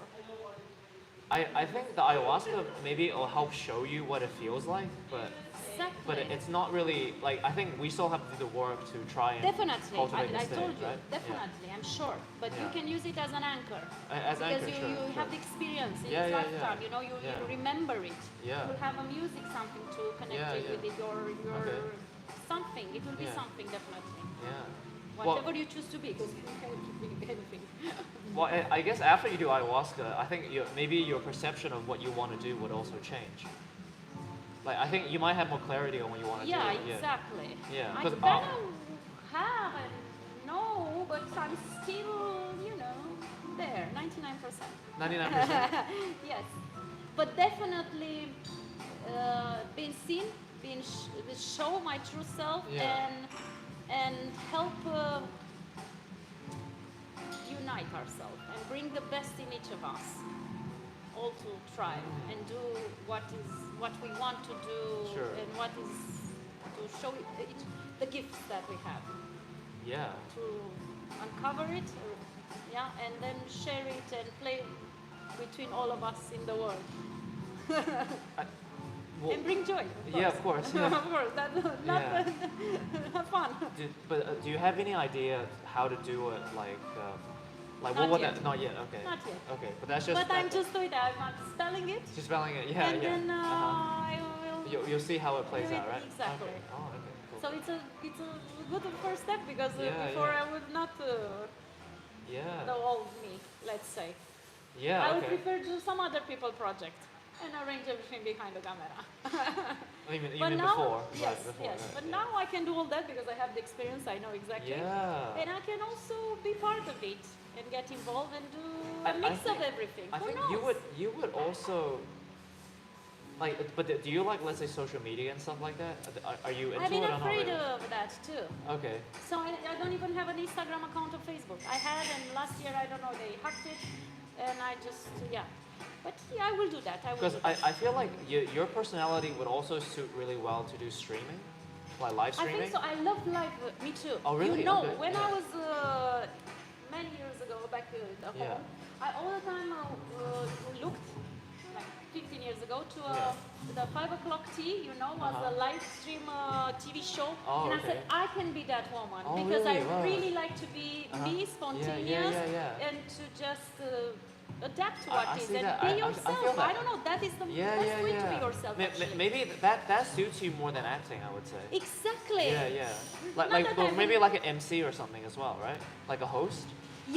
I think the ayahuasca maybe it'll help show you what it feels like, but Exactly. it's not really like I think we still have to do the work to try and Definitely, cultivate the I state, told you, right? definitely, I'm sure. But you Yeah. can use it as an anchor. As Because anchor, you, sure, you sure. have the experience in Yeah, this yeah, lifetime, yeah. you Yeah. remember it. Yeah. You will have a music, something to connect Yeah, you yeah. with it, your Okay. something. It will be Yeah. something, definitely. Yeah. Whatever you choose to be, because you can be anything. Well, I guess after you do ayahuasca, I think maybe your perception of what you want to do would also change. Like I think you might have more clarity on what you want to Yeah, do. exactly. Yeah. I 'Cause, kind of have and know, but I'm still, there, 99%. 99%. Yes, but definitely being seen, show my true self, Yeah. and help unite ourselves and bring the best in each of us, all to thrive and do what we want to do, Sure. and what is to show the gifts that we have, Yeah. to uncover it, and then share it and play between all of us in the world. Well, And bring joy. yeah, of course. Yeah. Of course, that's not Yeah. have fun. But do you have any idea how to do it? Like what Not would yet. that? Not yet. Okay. Not yet. Okay, but that's just. But I'm just doing that. I'm not spelling it. Just spelling it. Yeah, And yeah. then Uh-huh. I will. You'll see how it plays do it out, right? exactly. Okay. Oh, okay. Cool. So it's a good first step, because Yeah, before yeah. I would not Yeah. know all me, let's say. Yeah. I would Okay. prefer to do some other people project and arrange everything behind the camera. You mean But now, before? yes, Right, before, yes. right, But yeah. now I can do all that because I have the experience. I know exactly. Yeah. And I can also be part of it and get involved and do a I mix of think- everything. I Who think knows? you would also like. But do you like, let's say, social media and stuff like that? Are you into I've been it or not afraid really? of that too. Okay. So I don't even have an Instagram account or Facebook. I had, and last year, I don't know, they hacked it, and I just, But I will do that. I will Because do that. I feel like your personality would also suit really well to do streaming, like live I streaming. think so. I love live. Me too. Oh, really? You know, Okay, when yeah. I was many years ago back at home, Yeah. I all the time looked, like 15 years ago, to the 5 o'clock tea. Was Uh-huh. a live stream TV show, Oh, and I okay. said I can be that woman, Oh, because really? I Wow. really like to be Uh-huh. me, Yeah, spontaneous, yeah. and to just. Adapt to I what is see and that. be I yourself. feel that. I don't know. That is the Yeah, best yeah, way yeah. to be yourself. Actually. Maybe that suits you more than acting, I would say. Exactly. Yeah, yeah. Not Like that well, I'm maybe in- like an MC or something as well, right? Like a host.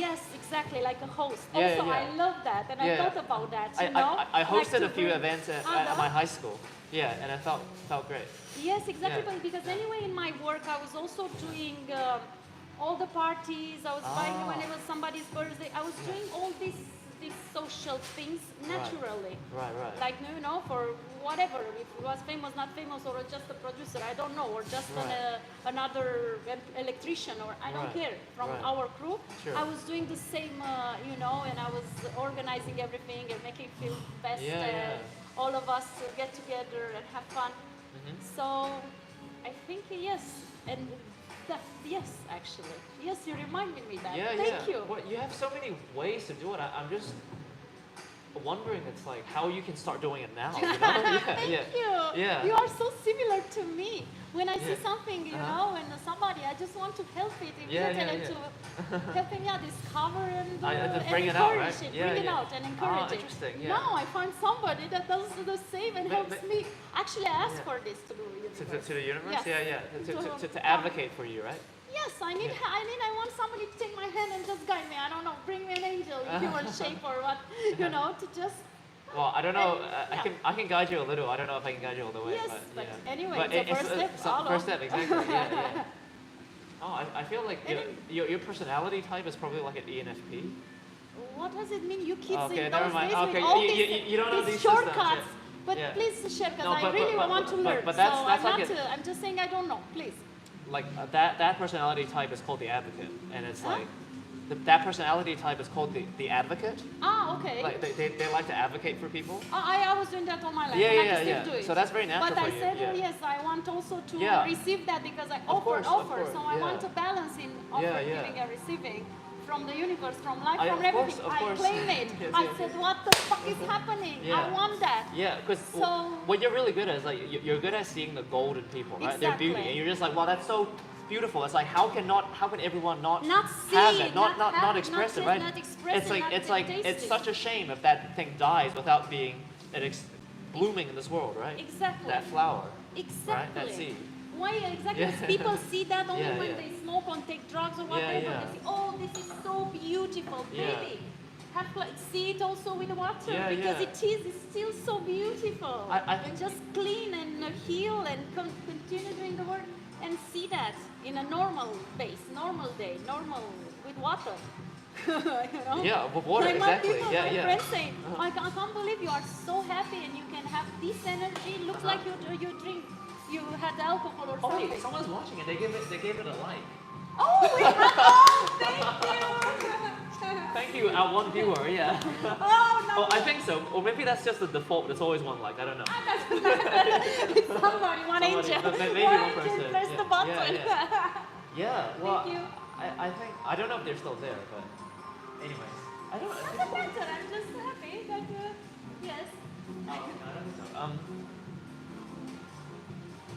Yes, exactly, like a host. Yeah, Also, yeah. I love that, and I Yeah. thought about that. I You know, I hosted Like a to few bring- events at Uh-huh. my high school. Yeah, and it felt great. Yes, exactly. Yeah. But because Yeah. anyway, in my work, I was also doing all the parties. I was buying Ah. when it was somebody's birthday. I was Yeah. doing all these social things naturally. Right. Like, for whatever, if it was famous, not famous, or just a producer, I don't know, or just Right. another electrician, or I don't Right. care, from Right. our crew. Sure. I was doing the same, and I was organizing everything and making it feel best, Yeah, and yeah. all of us get together and have fun. Mhm. So I think yes, and yes, actually. Yes, you reminded me that. Yeah, Thank yeah. you. Well, you have so many ways to do it. I'm just wondering, it's like how you can start doing it now. You know? Thank yeah, you. yeah. You are so similar to me. When I see Yeah. something, you know, and somebody, I just want to help it Yeah, immediately yeah, to help him, discover and, to bring and it out, encourage right? it, Yeah, bring it yeah. out and encourage it. Interesting. Yeah. Now I find somebody that does the same and helps but- me. Actually, I asked Yeah. for this to do universe. To the universe. Yes. Yeah, yeah. To advocate for you, right? Yes, I want somebody to take my hand and just guide me. I don't know, bring me an angel in human shape or what, to just. Well, I don't know. And- yeah. I can guide you a little. I don't know if I can guide you all the way. Yes, but, but anyway, But it's the first step. It's the Hello. first step, exactly. Yeah, yeah. Oh, I feel like your personality type is probably like an ENFP. What does it mean? You kids Okay, in never those mind. days Okay, with all you don't know these these systems, shortcuts. yeah. But Yeah. please share, because No, I but- really but- want to but- learn. but that's- so that's I'm like not. I'm just saying I don't know. Please. Like that personality type is called the advocate, and it's Huh? like that personality type is called the advocate. Ah, okay. Like they like to advocate for people. I was doing that all my life. Yeah, and I yeah, can still yeah. do it. So that's very natural But for I you, said, yeah. yes, I want also to Yeah. receive that because I Of course, of offer. course, So I yeah. want to balance in offering, Yeah, yeah. giving, and receiving from the universe, from life, Of from course, everything. of I course. claim it. Yes, I yes, said, yes. what the fuck is happening? Yeah. I want that. Yeah, because So- what you're really good at is like you're good at seeing the gold in people, right? Their beauty, Exactly. and you're just like, wow, that's so beautiful. It's like how can everyone not see have it, it, not have it, express not it, right? not express It's it, like not it's like taste it's it. such a shame if that thing dies without being blooming in this world, right? Exactly. That flower, Exactly. right? That seed. Why exactly? Yeah. Because people see that only Yeah, when yeah. they smoke or take drugs or whatever. yeah. They see, oh, this is so beautiful, Yeah. baby. Have like see it also with the water Yeah, because yeah. it's still so beautiful. I think- just clean and heal and continue doing the work and see that in a normal base, normal day, normal with water. you know? Yeah, with water, Like exactly. My people, Yeah, my yeah. friends say, I can't believe you are so happy and you can have this energy. It looks like you drink, you had alcohol or Oh something. wait, someone's watching it. They gave it a like. Oh, we have, oh, thank you. Thank you, our one viewer. Yeah. Oh, no. Oh, I think so. Or maybe that's just the default. There's always one like. I don't know. Somebody, one angel. Maybe one one angel person. press Yeah, the button. yeah, Yeah. Well, Thank you. I think I don't know if they're still there, but anyways, I don't. I think Doesn't so. matter. I'm just happy that yes. Oh, okay, I don't think so.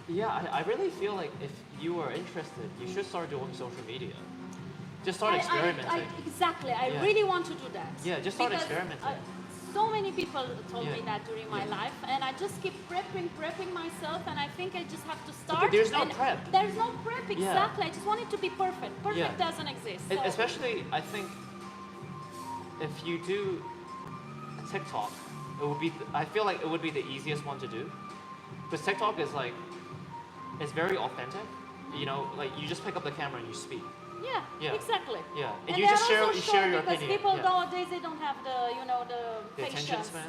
Yeah, I really feel like if you are interested, you should start doing social media. Just start experimenting. Exactly. I Yeah. really want to do that. Yeah, just start Because, experimenting. so many people told me Yeah. that during my Yeah. life, and I just keep prepping myself, and I think I just have to start. there's no and prep. There's no prep, exactly. I just want it to be perfect. Perfect Yeah. doesn't exist. So. Especially, I think, if you do a TikTok, it would be. I feel like it would be the easiest one to do, because TikTok is like, it's very authentic. You know, like you just pick up the camera and you speak. Yeah, Yeah. exactly. Yeah, And you they're just share also you share short your because opinion. people yeah. nowadays they don't have the The attention patience. span.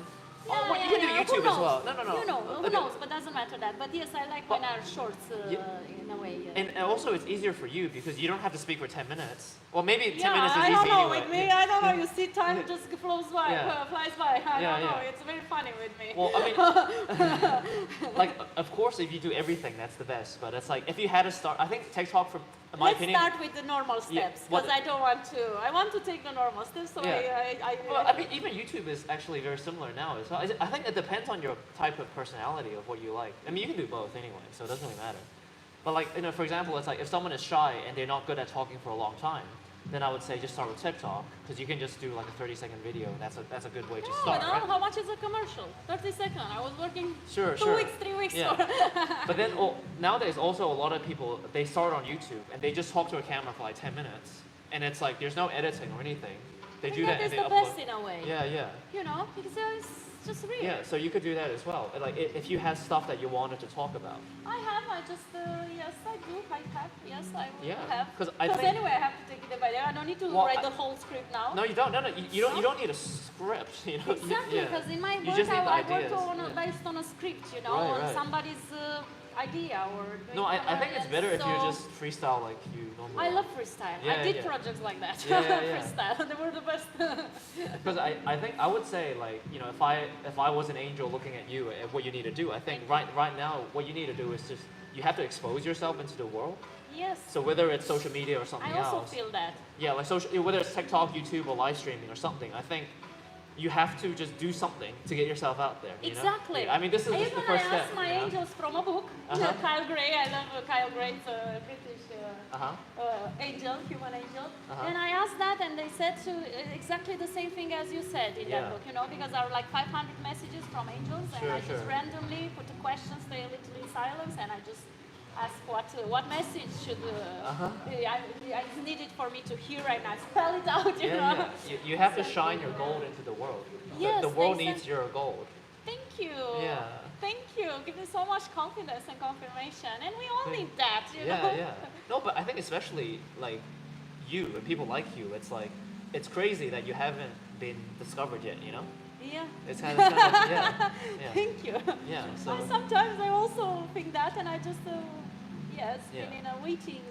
Yeah, Oh, well, you yeah, can do yeah. YouTube Who as knows? well. No. You know, who knows? But doesn't matter that. But yes, I like when But- our shorts in a way. And also, it's easier for you because you don't have to speak for 10 minutes. Well, maybe 10 yeah, minutes is I easy don't know anyway. with me. Yeah. I don't know. You see, time just flies by. Yeah. Flies by. I Yeah, don't know. yeah. It's very funny with me. Well, I mean, like, of course, if you do everything, that's the best. But it's like, if you had to start, I think TikTok, from my Let's opinion. start with the normal Yeah, steps what- because I don't want to. I want to take the normal steps. So Yeah. Well, I mean, even YouTube is actually very similar now. So I think it depends on your type of personality of what you like. I mean, you can do both anyway, so it doesn't really matter. But like, you know, for example, it's like if someone is shy and they're not good at talking for a long time, then I would say just start with TikTok because you can just do like a 30-second video. And that's a good way to No, start, no. right? How much is a commercial? 30 seconds. I was working Sure, 2 sure. weeks, 3 weeks. Yeah. For But then nowadays also a lot of people, they start on YouTube and they just talk to a camera for like 10 minutes. And it's like there's no editing or anything. They do that is and they the upload. best in a way. Yeah, yeah. You know, because it's just real. Yeah, so you could do that as well. Like if you had stuff that you wanted to talk about. I just, yes, I do. I have, yes, I will Yeah, have. 'cause I Because think- anyway, I have to take it day by day. I don't need to Well, write the whole script now. No, you don't. No, you don't need a script. You know. Exactly, Yeah. because in my You work, just need the I work ideas, on yeah. based on a script, you know, Right, on right. somebody's idea or. No, I think it's better if you so- just freestyle like you normally. I are. love freestyle. Yeah, I did yeah. projects like that. Yeah, yeah. Freestyle, they were the best. Because I think I would say like, you know, if I was an angel looking at you at what you need to do, I think right now what you need to do is just you have to expose yourself into the world. Yes. So whether it's social media or something I also else. feel that. Yeah, like whether it's TikTok, YouTube, or live streaming or something, I think you have to just do something to get yourself out there. You know? Exactly. Yeah, I mean, this is just the Even first I step. asked my you know? angels from a book, Kyle Gray. I love Kyle Gray's British angel, human angel. And I asked that, and they said exactly the same thing as you said in that book. You know, because there are like 500 messages from angels, and I just randomly put a question, stay a little in silence, and I just ask what message should I needed for me to hear, and I spell it out. You know. Yeah. You have to shine your gold into the world. Yes, the world needs your gold. Thank you. Yeah. Thank you. Give me so much confidence and confirmation, and we all need that. You know. Yeah. No, but I think especially like you and people like you, it's like it's crazy that you haven't been discovered yet. You know. Yeah. It's kind of yeah. Thank you. Yeah. So. Sometimes I also think that, and I just been in a waiting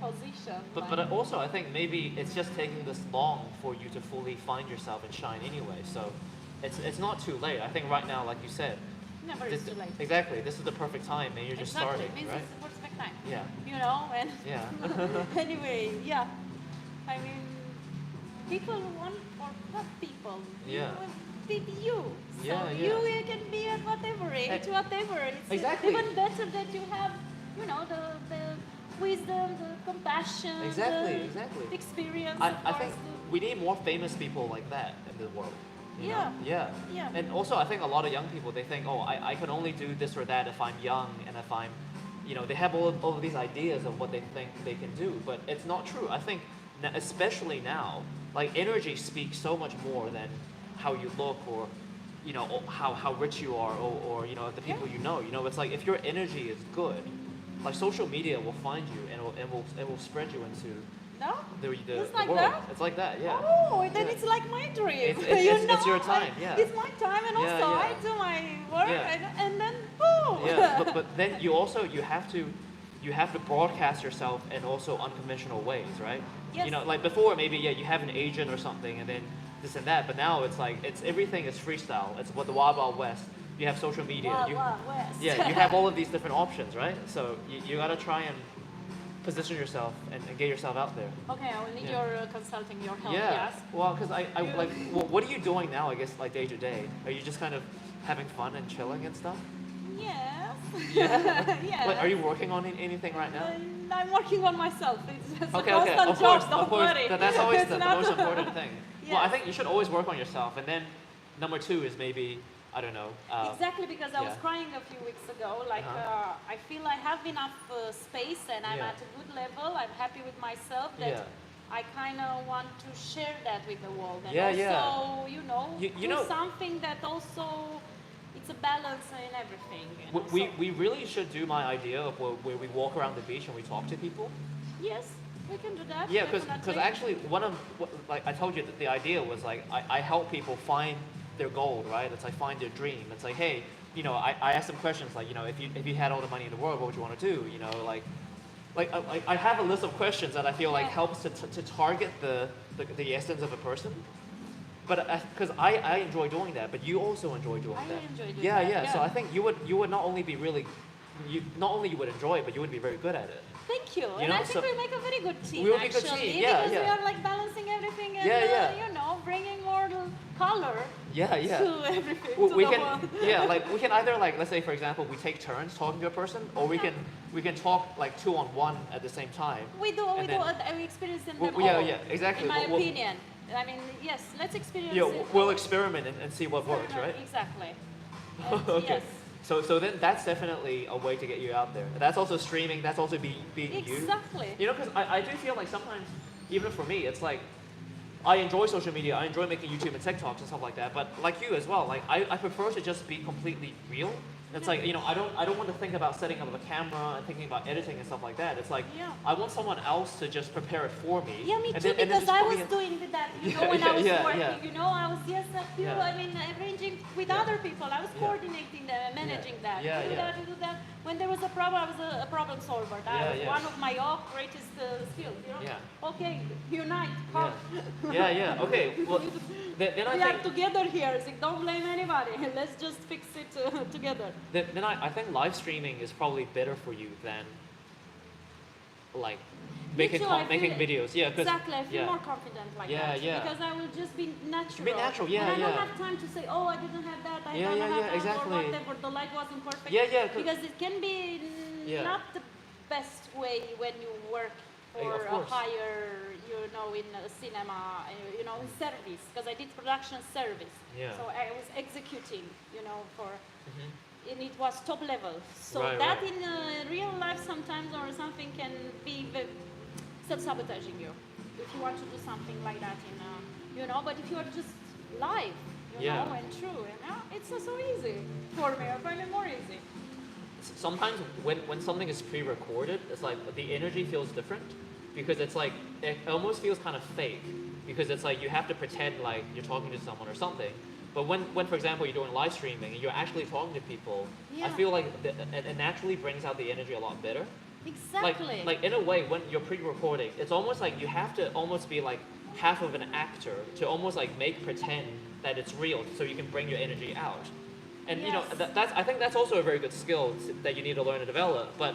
position. But also I think maybe it's just taking this long for you to fully find yourself and shine anyway. So it's not too late. I think right now, like you said, never is too late. Exactly. This is the perfect time, and you're just starting, This right? is the perfect time. Yeah. You know, and anyway, I mean, people want or not people. Yeah. Be you. So you can be at whatever age, whatever. It's even better that you have, you know, the wisdom, the compassion, exactly. the experience. I think we need more famous people like that in the world. You know? Yeah. And also, I think a lot of young people, they think, oh, I can only do this or that if I'm young and if I'm, you know, they have all of these ideas of what they think they can do, but it's not true. I think, especially now, like energy speaks so much more than how you look or, you know, how rich you are or you know, the people you know. You know, it's like if your energy is good, like social media will find you and it will spread you into it's like world. that? It's like that, yeah. Oh, then it's like my dream. It's your time, It's my time, and also I do my work, and then boom. Yeah, but then you have to broadcast yourself in also unconventional ways, right? Yes. You know, like before maybe you have an agent or something, and then this and that, but now it's like everything is freestyle. It's what the Wild Wild West. You have social media. Wild West. Yeah, you have all of these different options, right? So you gotta try and position yourself and get yourself out there. Okay, I will need your consulting, your help. Yeah. Yes. Well, because I like, what are you doing now? I guess like day to day. Are you just kind of having fun and chilling and stuff? Yes. Yeah. Yes. Like, are you working on anything right now? I'm working on myself. It's Okay. a constant job. Don't Of course. worry. That's always the not most important thing. Yes. Well, I think you should always work on yourself, and then number 2 is maybe I don't know. Exactly, because I was crying a few weeks ago. Like I feel I have enough space, and I'm at a good level. I'm happy with myself. That I kind of want to share that with the world, and also you know do something that also it's a balance in everything. We really should do my idea of where we walk around the beach and we talk to people. Yes, we can do that. Yeah, because actually like I told you that the idea was like I help people find their gold, right? It's like find their dream. It's like, hey, you know, I ask them questions like, you know, if you had all the money in the world, what would you want to do? You know, like I have a list of questions that I feel like helps to target the essence of a person. But because I enjoy doing that, but you also enjoy doing that. I enjoy doing that. Yeah. So I think you would not only be really, not only you would enjoy it, but you would be very good at it. Thank you. You and know, I think we make a very good team. We will be a good team. Because we are like balancing everything and you know, bringing more color to everything. To We the can world. like we can either like, let's say for example, we take turns talking to a person, or we can talk like 2-on-1 at the same time. We experience them all. Exactly. In my opinion. I mean, yes, let's experience it. We'll experiment and see what works, right? Exactly. Okay. Yes. So then that's definitely a way to get you out there. That's also streaming. That's also being you. Exactly. You know, because I do feel like sometimes, even for me, it's like I enjoy social media. I enjoy making YouTube and TikToks and stuff like that. But like you as well, like I prefer to just be completely real. It's like, you know, I don't want to think about setting up a camera and thinking about editing and stuff like that. It's like I want someone else to just prepare it for me. Yeah, me too, because I was doing that. You know, when I was working, you know, I was I mean, arranging with other people. I was coordinating them and managing that. You do that. When there was a problem, I was a problem solver. That was one of my greatest skills. You know. Yeah. Okay, unite. Come. Okay. Well, then I we think are together here. So don't blame anybody. Let's just fix it together. Then I think live streaming is probably better for you than like Me making too, I making feel- videos. Yeah, because Exactly, I feel yeah. more confident like Yeah, that. yeah. Because I will just be natural. Be natural, yeah, And I don't yeah. have time to say, oh, I didn't have that, I Yeah, don't yeah, have yeah, that, exactly. or whatever, the light wasn't perfect. Yeah, yeah, 'cause- Because it can be Yeah. not the best way when you work for Of a course. higher, in cinema, in service. Because I did production service. Yeah. So I was executing, for... Mhm. And it was top level. So Right, that right. in real life sometimes or something can be self-sabotaging you if you want to do something like that but if you are just live, Yeah. and true, it's so easy for me. I find it more easy. Sometimes when something is pre-recorded, it's like the energy feels different because it's like it almost feels kind of fake because it's like you have to pretend like you're talking to someone or something. But when for example you're doing live streaming and you're actually talking to people, I Yeah. feel like it naturally brings out the energy a lot better. Exactly. Like in a way, when you're pre-recording, it's almost like you have to almost be like half of an actor to almost like make pretend that it's real, so you can bring your energy out. And Yes. that's I think that's also a very good skill that you need to learn and develop. But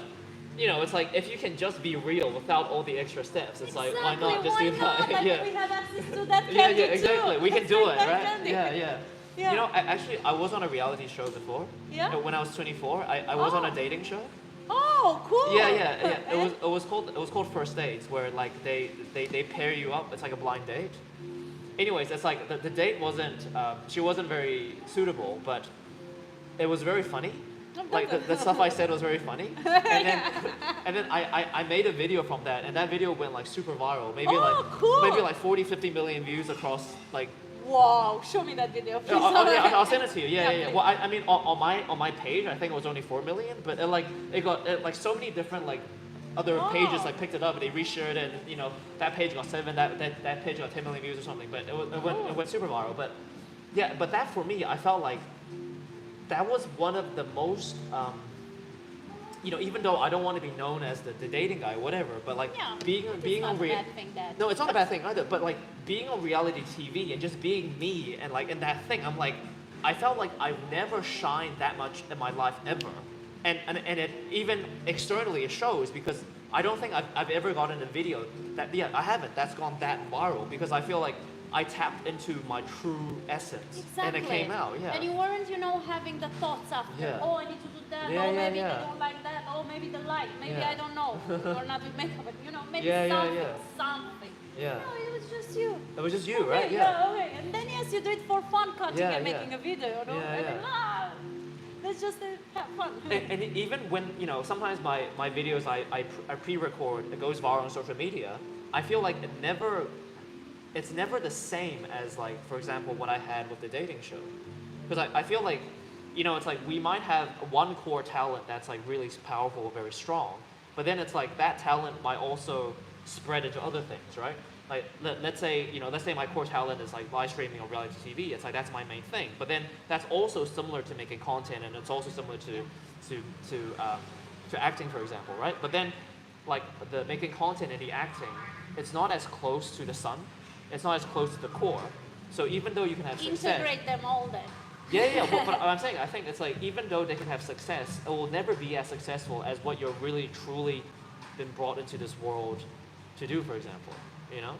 it's like if you can just be real without all the extra steps, it's like why not just why do not? that? Like Yeah. we have access to that Yeah, candy yeah, exactly. too. We can Let's do make it, that right? candy. Yeah, yeah. Yeah. Actually, I was on a reality show before. Yeah? When I was 24, I was on a Oh. dating show. Oh, cool. Yeah, yeah, yeah. Eh? It was called First Dates, where like they pair you up. It's like a blind date. Anyways, it's like the date wasn't. She wasn't very suitable, but it was very funny. Like the stuff I said was very funny. And then I made a video from that, and that video went like super viral. Maybe cool. maybe like 40, 50 million views across like. Wow, show me that video, please. I'll send it to you. Yeah, Yeah, yeah, yeah. please. Well, I mean, on my page, I think it was only 4 million, but it got like so many different like other pages Wow. like picked it up and they reshared it, and that page got 7, that page got 10 million views or something, but it went super viral. But yeah, but that for me, I felt like that was one of the most. Even though I don't want to be known as the dating guy, whatever, but like Yeah, being it's on not a bad thing, that. no, it's not a bad thing either. But like being on reality TV and just being me and like in that thing, I'm like, I felt like I've never shined that much in my life ever, and it even externally it shows because I don't think I've ever gotten a video that I haven't that's gone that viral because I feel like I tapped into my true essence Exactly. and it came out. Yeah. And you weren't, having the thoughts after. Yeah. Oh, I need to do that. Yeah, oh, yeah, maybe yeah. they don't like that. Oh, maybe the light. Maybe Yeah. I don't know. Or not with makeup, but maybe Yeah, yeah, something. yeah. Something. Yeah. No, it was just you. It was just you, Okay, right? Yeah. Okay. And then yes, you do it for fun, cutting Yeah, and yeah. making a video. Yeah, And yeah. then, let's just have fun. And even when sometimes my videos I pre-record, it goes viral on social media. I feel like it's never the same as like, for example, what I had with the dating show, because I feel like it's like we might have one core talent that's like really powerful, very strong, but then it's like that talent might also spread into other things, right? Like let's say my core talent is like live streaming or reality TV. It's like that's my main thing. But then that's also similar to making content, and it's also similar to acting, for example, right? But then like the making content and the acting, it's not as close to the sun. It's not as close to the core. So even though you can have success, Integrate them all then. yeah. But I'm saying I think it's like even though they can have success, it will never be as successful as what you're really truly been brought into this world to do, for example. Yeah.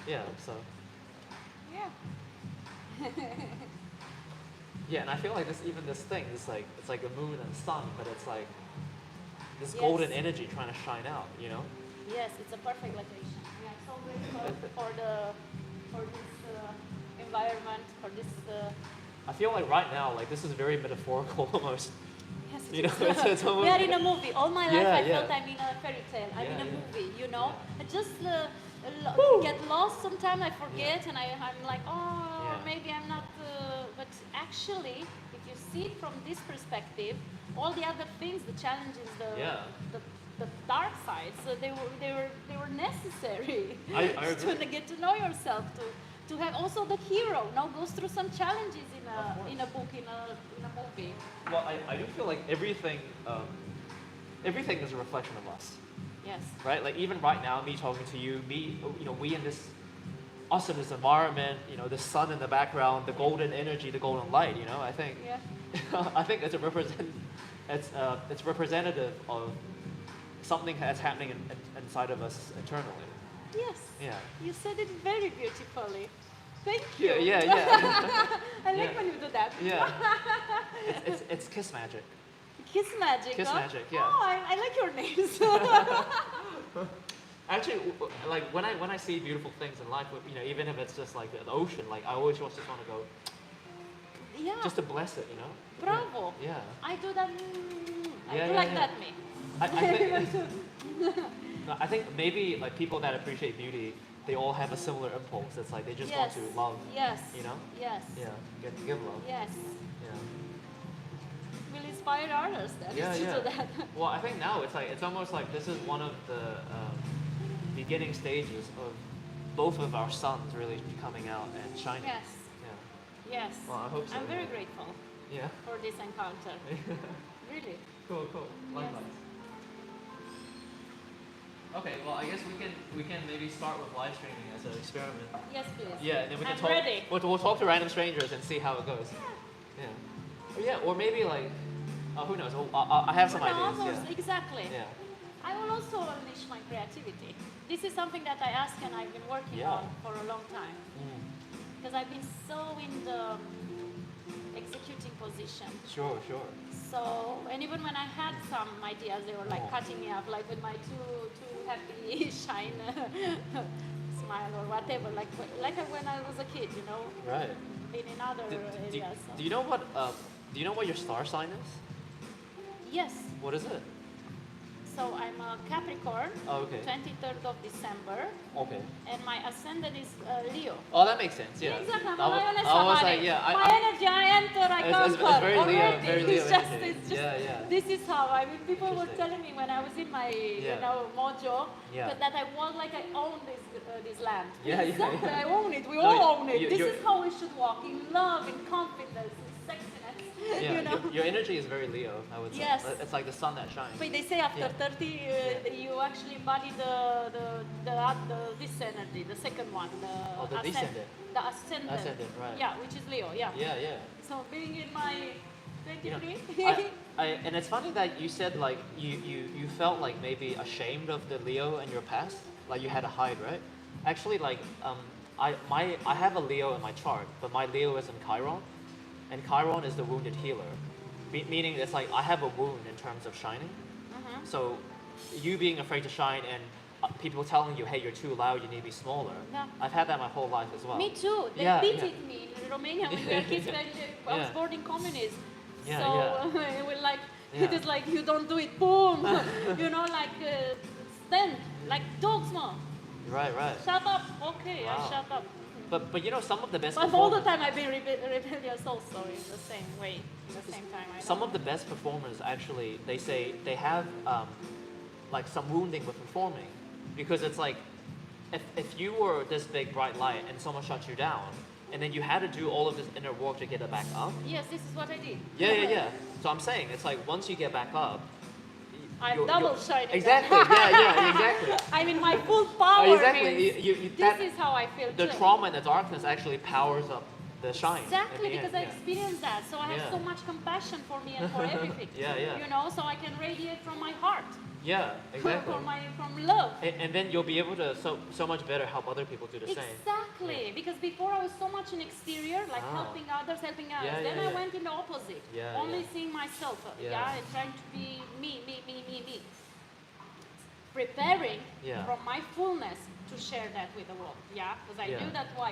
Yeah, so. Yeah. Yeah, and I feel like this thing, it's like the moon and sun, but it's like this Yes. golden energy trying to shine out, Yes, it's a perfect location. We are so grateful for this environment, for this. I feel like right now, like this is very metaphorical almost. Yes, You know, it's almost. we are in a movie. All my life, Yeah, I yeah. felt I'm in a fairy tale. I'm in a Yeah, movie. Yeah. I just get lost sometimes. I forget, and I'm like, oh, Yeah. maybe I'm not. But actually, if you see it from this perspective, all the other things, the challenges, Yeah. the dark sides, they were necessary I agree. to get to know yourself, to have also the hero goes through some challenges Of course. in a book, in a movie. Well, I do feel like everything is a reflection of us, Yes. right? Like even right now, me talking to you, we in this, us in this environment, the sun in the background, the golden energy, the golden light. I think, Yeah. I think it's representative of something that's happening inside of us internally. Yes. Yeah. You said it very beautifully. Thank you. Yeah. I like Yeah. when you do that. Yeah. It's kiss magic. Kiss magic. Kiss huh? magic, yeah. Oh, I like your names. Actually, like when I see beautiful things in life, you know, even if it's just like the ocean, like I always just want to go Yeah. just to bless it, you know. Bravo. Yeah. I do that. I Yeah, do yeah, like yeah. that, me. I think no, I think maybe like people that appreciate beauty, they all have a similar impulse. It's like they just want Yes. to love. Yes. You know. Yes. Yeah. Give love. Yes. Yeah. Will inspire others then Yeah, to yeah. do that. Well, I think now it's almost like this is one of the beginning stages of both of our suns really coming out and shining. Yes. Yeah. Yes. Well, I hope so. I'm very yeah. grateful Yeah. for this encounter. Really. Cool. Likewise. Okay. Well, I guess we can maybe start with live streaming as an experiment. Yes, please. Yeah, and then we can I'm talk. ready. We'll talk to random strangers and see how it goes. Yeah. Or maybe like, who knows? I have some No, ideas. almost, exactly. Yeah. I will also unleash my creativity. This is something that I ask and I've been working Yeah. on for a long time. Because I've been so in the executing position. Sure. So, and even when I had some ideas, they were like cutting me up, like with my too happy shine smile or whatever, like when I was a kid, you know, Right. been in other areas. So. Do you know what? Do you know what your star sign is? Yes. What is it? So I'm a Capricorn, Oh, okay. 23rd of December, Okay. and my ascendant is Leo. Oh, that makes sense. Yeah. Exactly, I'm I a wa- lioness. I was somebody. like, yeah. My energy, I enter, I It's conquer. very Leo, already. very Leo It's just, energy. it's just, Yeah. this is how, I mean, people were Interesting. telling me when I was in my, Yeah. you know, mojo, Yeah. that I walk like I own this land. Yeah. Exactly, I own it, we No, all own it. you- This you're- is how we should walk, in love, in confidence, in sexiness, Yeah. you know. Your energy is very Leo, I would say. Yes. It's like the sun that shines. But they say after Yeah. 30, you actually embody this energy, the second one, Oh, the descendant. the ascendant. Ascendant, right. Yeah, which is Leo. Yeah. Yeah. So being in my You know, 23, and it's funny that you said like you felt like maybe ashamed of the Leo in your past, like you had to hide, right? Actually, like I have a Leo in my chart, but my Leo is in Chiron, and Chiron is the wounded healer, meaning it's like I have a wound in terms of shining. So you being afraid to shine and people telling you, hey, you're too loud, you need to be smaller. Yeah. I've had that my whole life as well. me too. They Yeah, beat yeah. it me in Romania when we were kids. I was Yeah. born in communism. Yeah, so yeah. it was like, Yeah. it is like you don't do it, boom. You know, like stand, like dogs, no. Right. Shut up. Okay, Wow. I shut up. But you know some of the best. But all the performers- time I've been rebellious also in the same way, in the same time. Some of the best performers actually, they say they have like some wounding with performing, because it's like if you were this big bright light and someone shut you down, and then you had to do all of this inner work to get it back up. Yes, this is what I did. Yeah. So I'm saying it's like once you get back up, I'm double shining. Exactly. Yeah. Exactly. I'm in my full power. Exactly. means That- this is how I feel. the too. trauma and the darkness actually powers up the shine. Exactly, in the because end, I experienced that. So I have Yeah. so much compassion for me and for everything. Yeah. You know, so I can radiate from my heart. Yeah, exactly. From love. And then you'll be able to so much better help other people do the same. Exactly, because before I was so much in exterior, like Ah. helping others. Yeah, Then yeah, I yeah. went in the opposite, Yeah, only yeah. seeing myself, Yeah. and trying to be me. Preparing Yeah. from my fullness to share that with the world, because I Yeah. knew that why,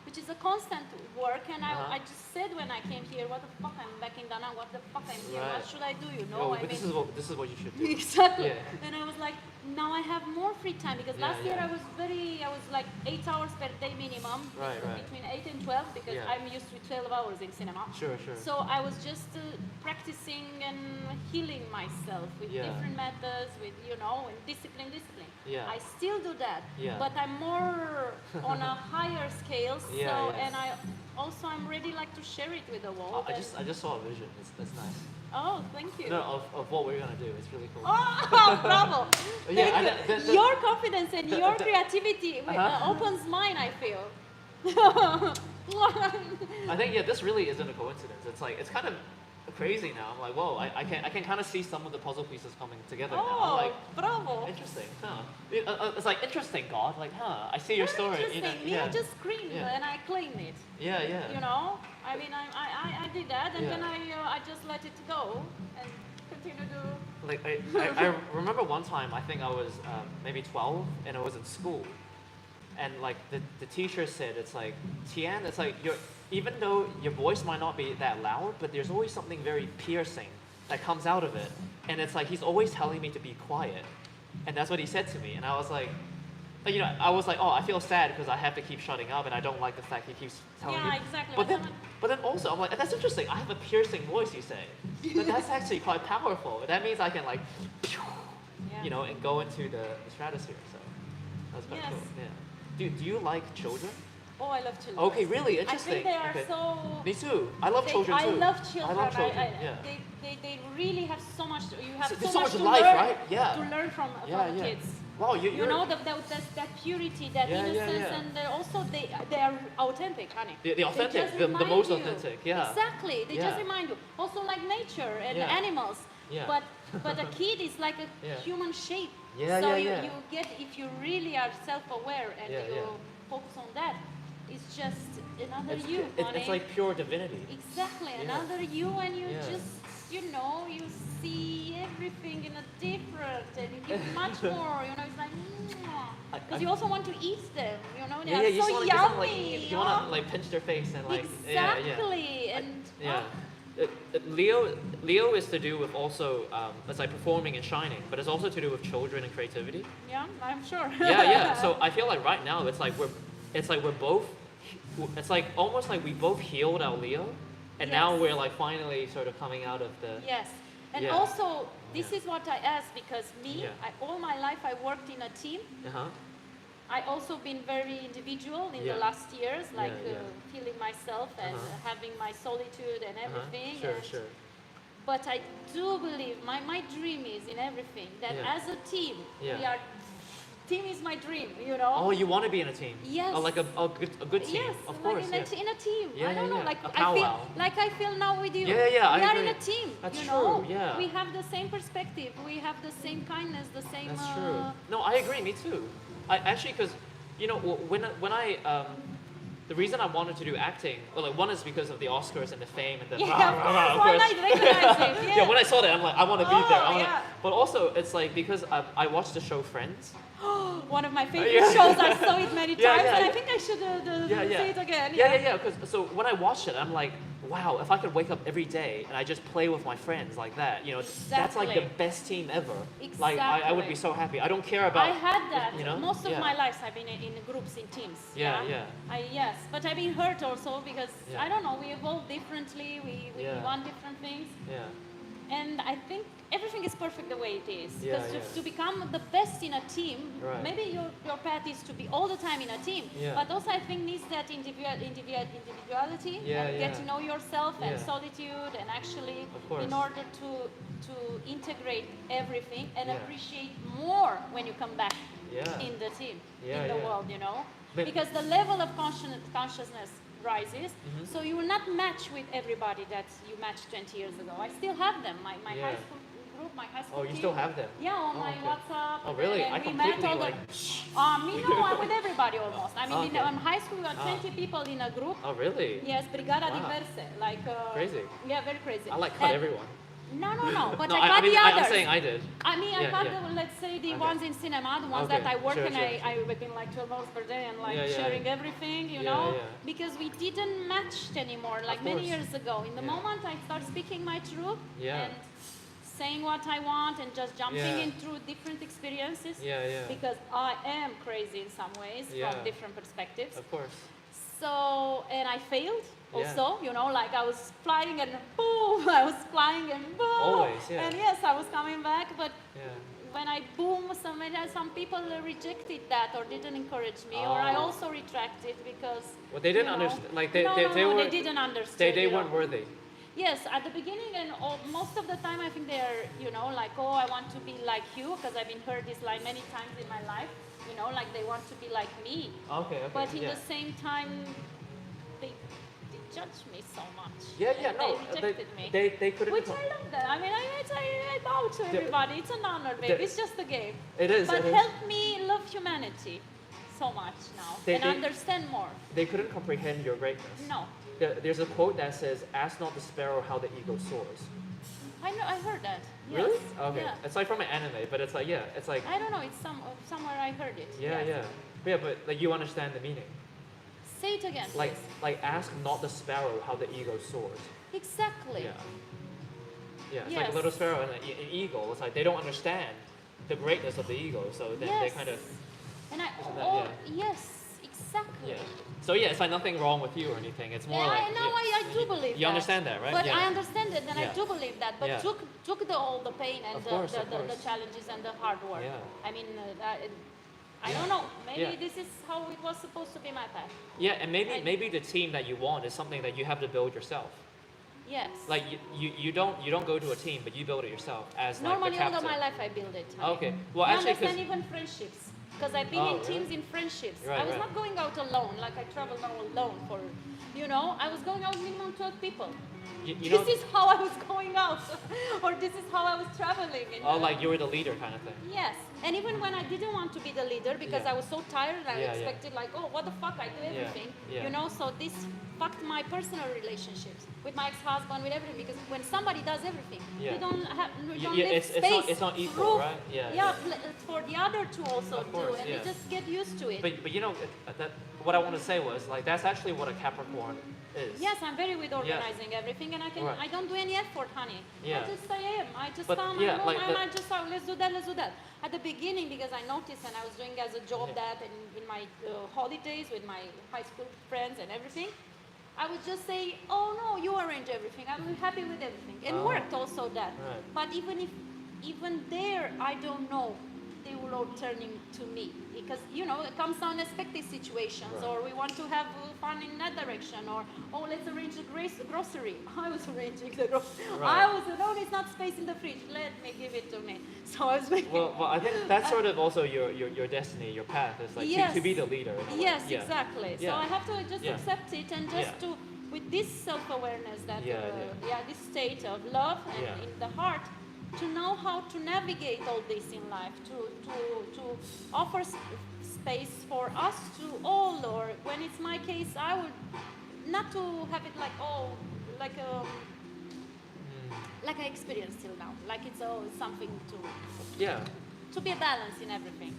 which is a constant work, and Uh-huh. I just said when I came here, what the fuck, I'm back in Dana, what the fuck I'm here, Right. what should I do, you know, Oh, I but mean, this is what you should do. exactly. Yeah. And I was like, now I have more free time because Yeah, last year yeah. I was like 8 hours per day minimum, Right. between 8 and 12 because Yeah. I'm used to 12 hours in cinema. Sure. So I was just practicing and healing myself with Yeah. different methods, with and discipline. Yeah. I still do that, Yeah. but I'm more on a higher scale. So Yeah. and I'm ready like to share it with the world. I just saw a vision. That's nice. Oh, thank you. No, of what we're gonna do. It's really cool. Oh, bravo! Yeah, Thank you. Your confidence and your creativity opens mine, I feel. I think this really isn't a coincidence. It's like it's kind of crazy now. I'm like, whoa, I can kind of see some of the puzzle pieces coming together now. I'm Oh, like, bravo. interesting, huh? It's like interesting, God. Like, huh? I see your Very story. interesting. Me, I just screamed Yeah. and I claimed it. Yeah, yeah. You know, I mean, I did that, and Yeah. then I just let it go and continue to. Like I remember one time, I think I was maybe 12, and I was in school, and like the teacher said, it's like, Tian, it's like even though your voice might not be that loud, but there's always something very piercing that comes out of it, and it's like he's always telling me to be quiet, and that's what he said to me, and I was like, you know, I was like, oh, I feel sad because I have to keep shutting up, and I don't like the fact he keeps telling me. Yeah, exactly. But then also, I'm like, that's interesting. I have a piercing voice, you say, but that's actually quite powerful. That means I can like, you know, and go into the stratosphere. So that's quite Yes. cool. Yeah. Do you like children? Oh, I love children. Okay, really interesting. I think they are okay. so. Me too. I love children too. I love children. I love children. Yeah. They really have so much. You have There's so so much much to life, learn, right? Yeah. To learn from Yeah. kids. Wow, You know that purity, that Yeah, yeah, innocence, yeah. and also they are authentic, honey. The authentic, They just the remind most you. authentic, yeah. Exactly, they Yeah. just remind you. Also like nature and Yeah. animals. Yeah. But a kid is like a Yeah. human shape. Yeah, so yeah, yeah. you get, if you really are self-aware and Yeah, you yeah. focus on that, it's just another It's, you, honey. it's like pure divinity. Exactly, Yeah. another you, and you Yeah. just, you know, you see everything in a different, and you give much more, you know, it's like, because you also want to eat them, you know, they Yeah, are yeah, you so just wanna, yummy. you want to like pinch their face and like, exactly, yeah. and Yeah. Leo is to do with also, it's like performing and shining, but it's also to do with children and creativity. yeah, I'm sure. Yeah. So I feel like right now it's like we're both, it's like almost like we both healed our Leo, and now Yes. we're like finally sort of coming out of the. Yes, and Yeah. also this Yeah. is what I ask, because me, Yeah. all my life I worked in a team. Uh-huh. I also been very individual in Yeah. the last years, like Yeah. feeling myself and having my solitude and everything. Sure, and, sure. But I do believe, my dream is in everything, that Yeah. as a team, Yeah. team is my dream, you know? Oh, you want to be in a team? Yes. Oh, like a good team. Yes, Of like course. in, Yeah. in a team. Yeah, I don't yeah, know, yeah. like A I feel powwow. like I feel now with you. Yeah, I we are agree. in a team. That's you know? true, yeah. We have the same perspective. We have the same kindness, the same. That's true. No, I agree. Me too. I actually, because you know, when I the reason I wanted to do acting, well, like one is because of the Oscars and the fame and the. Yeah, of course. Why not recognize it? Yeah, when I saw that, I'm like, I want to be there. Oh, yeah. But also, it's like because I watched the show Friends. One of my favorite Yeah. shows. I saw it many Yeah, times, yeah, and I yeah. think I should Yeah. see it again. Yeah. Because so when I watched it, I'm like, wow, if I could wake up every day and I just play with my friends like that, you know, that's like the Exactly. best team ever. Like I would be so happy. I don't care about. I had that. You know? Most of Yeah. my life I've been in groups, in teams. Yeah. Yes, but I've been hurt also because Yeah. I don't know. We evolve differently. We Yeah. want different things, Yeah. and I think everything is perfect the way it is. Yeah, Because yeah. to become the best in a team, Right. maybe your path is to be all the time in a team. Yeah. But also I think needs that individuality Yeah, and get yeah. to know yourself and Yeah. solitude, and actually Of course. in order to integrate everything and Yeah. appreciate more when you come back Yeah. in the team, Yeah, in the yeah. world, you know? But- Because the level of consciousness rises, Mm-hmm. so you will not match with everybody that you matched 20 years ago. I still have them, my Yeah. high school group, my high school Oh, you team. still have them? Yeah, on Oh, my okay. WhatsApp. Oh, really? And I we met completely all the, like. me, no, I'm with everybody almost. I mean, Okay. in high school, we were 20 people in a group. Oh, really? Yes, Brigada Wow. Diverse, like... Crazy. Yeah, very crazy. I like cut And- everyone. No, but No, I cut mean, the others. I'm saying I did. I mean, I Yeah, cut yeah. the, let's say, the Okay. ones in cinema, the ones Okay, that I work sure, and sure, I working like 12 hours per day and like Yeah, yeah, sharing yeah. everything, you Yeah, know, yeah. because we didn't match anymore, like Of many course. years ago. In the Yeah. moment I start speaking my truth Yeah. and saying what I want and just jumping Yeah. in through different experiences, Yeah. because I am crazy in some ways Yeah. from different perspectives. Of course. So, and I failed Yeah. also, you know, like I was flying and boom, I was flying and boom. Always, yeah. And yes, I was coming back, but Yeah. when I boom, some people rejected that or didn't encourage me, or I Oh. also retracted because. Well, they didn't you know, understand. Like they no, were. they didn't understand. They you know. weren't worthy. Yes, at the beginning and most of the time I think they're, you know, like, oh, I want to be like you, because I've been heard this line many times in my life, you know, like they want to be like me. Okay. But in yeah. the same time, they judged me so much. Yeah, yeah, And no, they rejected me. they couldn't. Which I love that. I mean, I bow to everybody. It's an honor, baby. It's just a game. It is. But it is. help me love humanity so much now and understand more. They couldn't comprehend your greatness. No. There's a quote that says, "Ask not the sparrow how the eagle soars." I know. I heard that. Yes. Really? Okay. Yeah. It's like from an anime, but it's like it's like. I don't know. It's somewhere I heard it. Yeah, Yes. yeah, but like you understand the meaning. Say it again, Like please. ask not the sparrow how the eagle soars. Exactly. Yeah. Yeah, it's Yes. like a little sparrow and an eagle. It's like they don't understand the greatness of the eagle, so then they Yes. kind of And I. Isn't that- Oh, yes. Exactly. yeah. So yeah, it's like nothing wrong with you or anything. It's more Yeah, like I do believe that. You understand that, right? But yeah. I understand it, and I Yeah. do believe that. But Yeah. took all the pain and Of course, of the course. challenges and the hard work. Yeah. I mean, I Yeah. don't know. Maybe Yeah. this is how it was supposed to be my path. Yeah, and I- maybe the team that you want is something that you have to build yourself. Yes. Like you don't go to a team, but you build it yourself as like Normally the all captain. of my life I build it. honey. Okay. Well, You actually, understand 'cause- even friendships. Because I've been Oh, in teams really? in friendships. Right, I was right. not going out alone, like I travel now alone for, I was going out with minimum 12 people. you know, This is how I was going out, or this is how I was traveling. like you were the leader kind of thing. Yes, and even when I didn't want to be the leader because Yeah. I was so tired, I Yeah, yeah. expected like, oh, what the fuck, I do everything, yeah. So this fucked my personal relationships with my ex-husband, with everything, because when somebody does everything, Yeah. you don't Yeah, leave it's space, it's not equal, roof, right? Yeah. yeah, for the other to also Of course, do, and yeah. you just get used to it. But you know that what I want to say was like that's actually what a Capricorn is. Yes, I'm very with organizing everything, and Right. I don't do any effort, honey. Yeah. I just But, come, yeah, I'm home, like and I just, let's do that. At the beginning, because I noticed, and I was doing as a job Yeah. that, and in my holidays with my high school friends and everything, I would just say, oh no, you arrange everything. I'm happy with everything. And Oh. worked also that. Right. But even there, I don't know, they will all turning to me. Because, it comes to unexpected situations, Right. or we want to have fun in that direction, or, oh, let's arrange the grocery. I was arranging the grocery. Right. No, it's not space in the fridge. Let me give it to me. So I was making... Well, I think that's sort of also your destiny, your path is like Yes. to be the leader. in a way. Yes, Yeah. exactly. Yeah. So I have to just Yeah. accept it and just Yeah. to, with this self-awareness that, Yeah, this state of love and Yeah. in the heart, to know how to navigate all this in life, to offer space for us to all, or when it's my case, I would not to have it like, like I experienced till now, like it's always something Yeah. to be a balance in everything.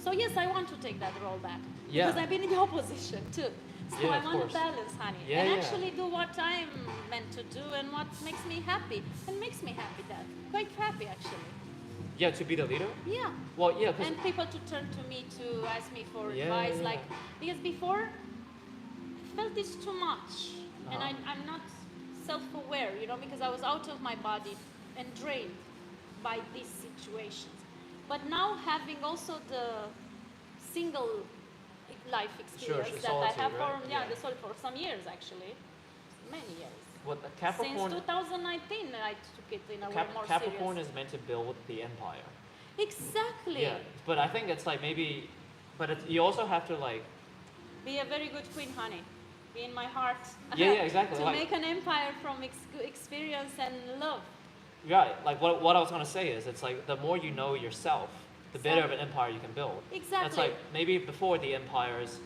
So yes, I want to take that role back. Yeah. Because I've been in your position too. So Yeah, I of want course. to balance, honey. Yeah, and yeah. actually do what I'm meant to do and what makes me happy. And makes me happy that. Quite happy actually. Yeah, to be the leader. Yeah. Well, yeah, because And people to turn to me to ask me for Yeah, advice. yeah. Like, because before I felt this too much. And Uh-huh. I'm not self-aware, because I was out of my body and drained by these situations. But now having also the single life experience that I solitude, have right? for Yeah. the soul for some years actually, many years. what the Capricorn Since 2019 I took it in a way more Capricorn serious. is meant to build the empire. Exactly. Yeah, but I think it's like maybe, but you also have to like. Be a very good queen, honey. Be in my heart. Yeah, exactly. To like, make an empire from experience and love. right, like what I was gonna say is, it's like the more you know yourself, the better of an empire you can build. Exactly. It's like maybe before the empires,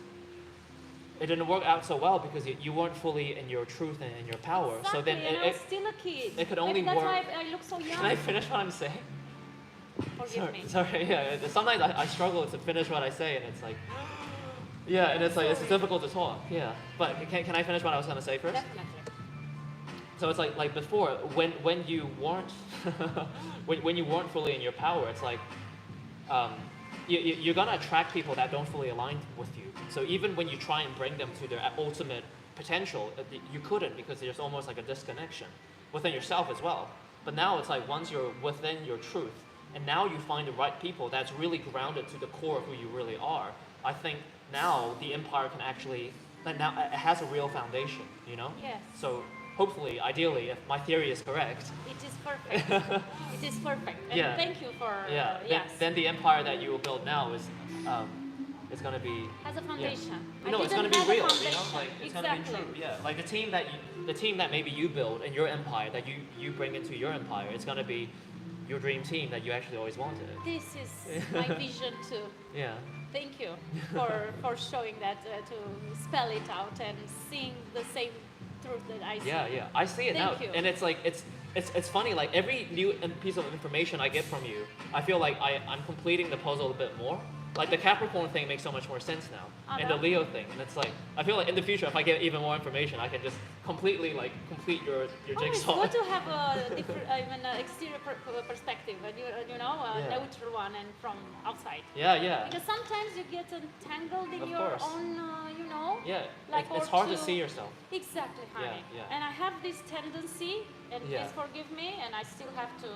it didn't work out so well because you weren't fully in your truth and in your power. Exactly. So then and I was still a kid. it could only Maybe that's work- why I look so young. Can I finish what I'm saying? Forgive me. Sorry, yeah. Sometimes I struggle to finish what I say, and it's like, yeah, and it's like it's difficult to talk. Yeah, but can I finish what I was gonna say first? Definitely. So it's like before, when you weren't when you weren't fully in your power, it's like you're gonna attract people that don't fully align with you. So even when you try and bring them to their ultimate potential, you couldn't because there's almost like a disconnection within yourself as well. But now it's like once you're within your truth, and now you find the right people that's really grounded to the core of who you really are. I think now the empire can actually, now it has a real foundation, Yes. So hopefully, ideally, if my theory is correct, It is perfect. It is perfect. And Yeah. thank you for then, yes. then the empire that you will build now is it's gonna be As a foundation. You know, I it's gonna didn't be have a real. You know, foundation. like it's Exactly. gonna be true. Yeah, like the team that maybe you build in your empire that you bring into your empire. It's gonna be your dream team that you actually always wanted. This is my vision too. Yeah. Thank you for showing that, to spell it out and seeing the same truth that I see. Yeah. I see it now, Thank you. and it's like it's funny. Like every new piece of information I get from you, I feel like I'm completing the puzzle a bit more. Like the Capricorn thing makes so much more sense now, and the Leo thing, and it's like I feel like in the future, if I get even more information, I can just completely like complete your Oh, it's jigsaw. good to have a different, exterior perspective, you know, a Yeah. neutral one and from outside. Yeah. Because sometimes you get entangled in Of your course. own, you know. Yeah, Like it's or hard to see yourself. Exactly, honey. Yeah. And I have this tendency, and Yeah. please forgive me, and I still have to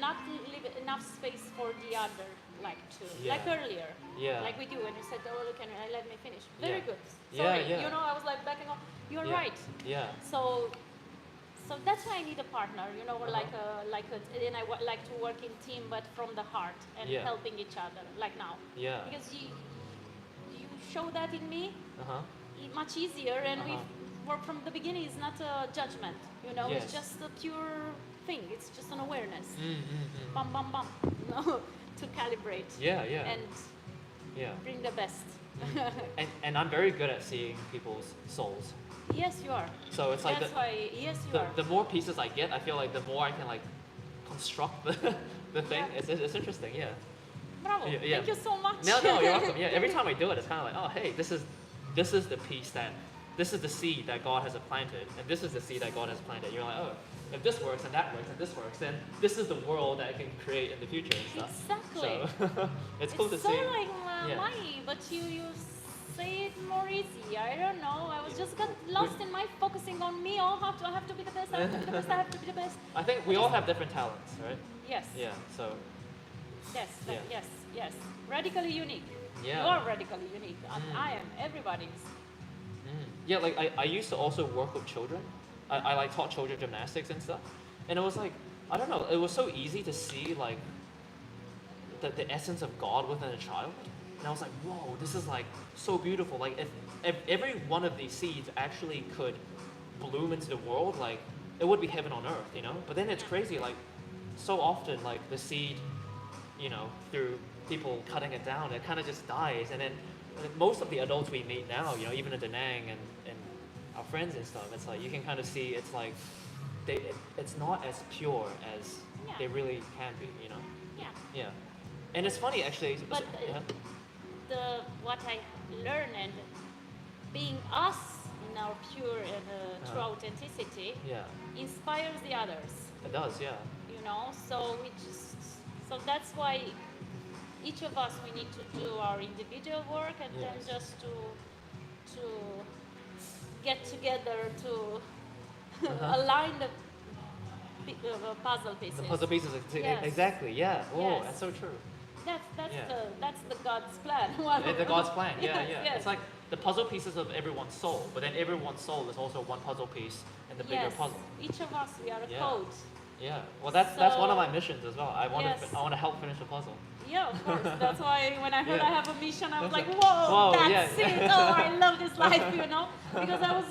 not leave enough space for the other, like Yeah. like earlier. Yeah. Like with you when you said, "Oh, look, can I let me finish?" Very Yeah. good. Yeah, Sorry, yeah. you know, I was like backing off. You're Yeah. right. Yeah. So that's why I need a partner, you know, Uh-huh. and I like to work in team, but from the heart and Yeah. helping each other, like now. Yeah. Because you show that in me much easier, and we work from the beginning. It's not a judgment, you know. Yes. It's just a pure thing. It's just an awareness. Mm. Bum bum bum, you know, to calibrate. Yeah. And Yeah. bring the best. And I'm very good at seeing people's souls. Yes, you are. So it's like That's why. Yes, you are. the more pieces I get, I feel like the more I can like construct the thing. Yeah. It's interesting. Yeah. Bravo. Yeah. Thank you so much. No, you're welcome. Yeah. Every time I do it, it's kind of like, oh, hey, this is the piece this is the seed that God has planted, and this is the seed that God has planted. You're like, oh, if this works and that works and this works, then this is the world that I can create in the future and stuff. Exactly. So it's cool to It's so see. like Yeah. money, but you say it more easy. I don't know. I was just got lost in my focusing on me. Oh, I have to be the best. I have to be the best. I have to be the best. I think we all have different talents, right? Yes. Yeah. So Yes. Yeah. Yes. Radically unique. Yeah. You are radically unique. I am. Everybody's. yeah, like I used to also work with children. I like taught children gymnastics and stuff, and it was like I don't know. It was so easy to see like the essence of God within a child. And I was like, whoa, this is like so beautiful. Like if every one of these seeds actually could bloom into the world, like it would be heaven on earth, you know? But then it's crazy, like so often like the seed, you know, through people cutting it down, it kind of just dies. And then most of the adults we meet now, you know, even at Da Nang and our friends and stuff, it's like you can kind of see it's like it's not as pure as they really can be, you know? Yeah. Yeah. And it's funny actually. But what I learned and being us in our pure and true authenticity inspires the others. It does, yeah. You know, so that's why each of us we need to do our individual work and then just to get together to align the puzzle pieces. The puzzle pieces, Yes. exactly, yeah. Oh, Yes. that's so true. That's the God's plan. The God's plan, yeah. Yes. It's like the puzzle pieces of everyone's soul, but then everyone's soul is also one puzzle piece in the bigger Yes. puzzle. Each of us, we are a Yeah. code. Yeah. Well, that's one of So- my missions as well. I want to help finish the puzzle. Yeah, of course. That's why when I heard Yeah. I have a mission, I was That's like, like, whoa, whoa, that's yeah. it. Oh, I love this life, you know? Because I was,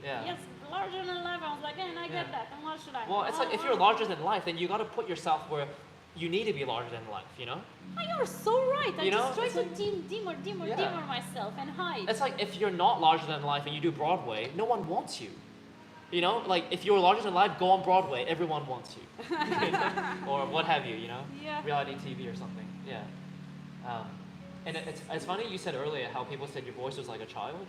Yeah. yes, larger than life. I was like, and I get Yeah. that. And what should I? Well, it's like if you're larger than life, then you got to put yourself where you need to be larger than life. You know. Oh, you're so right. I You know, just try it's to like- dimmer myself and hide. It's like if you're not larger than life and you do Broadway, no one wants you. You know, like if you're larger than life, go on Broadway, everyone wants you, or what have you. You know, Yeah. reality TV or something. Yeah. And it's funny you said earlier how people said your voice was like a child.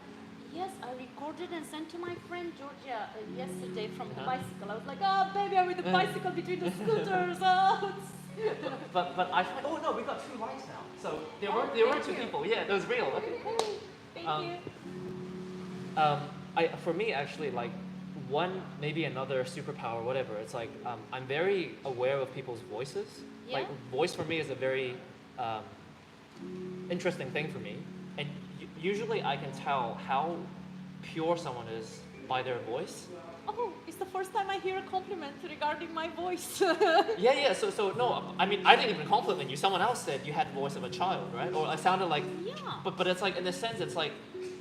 Yes, I recorded and sent to my friend Georgia yesterday from the Uh-huh. bicycle. I was like, oh, baby, I'm with the bicycle between the scooters. Oh, But I find, oh no, we got two lights now. So there were thank two you. people. Yeah, that was real. Okay. Thank you. For me actually, like maybe another superpower, whatever. It's like I'm very aware of people's voices. Yeah. Like voice for me is a very interesting thing for me, and usually I can tell how pure someone is by their voice. oh, it's the first time I hear a compliment regarding my voice. Yeah. So no, I mean, I didn't even compliment you. Someone else said you had the voice of a child, right? Or I sounded like. Yeah. But it's like in a sense, it's like,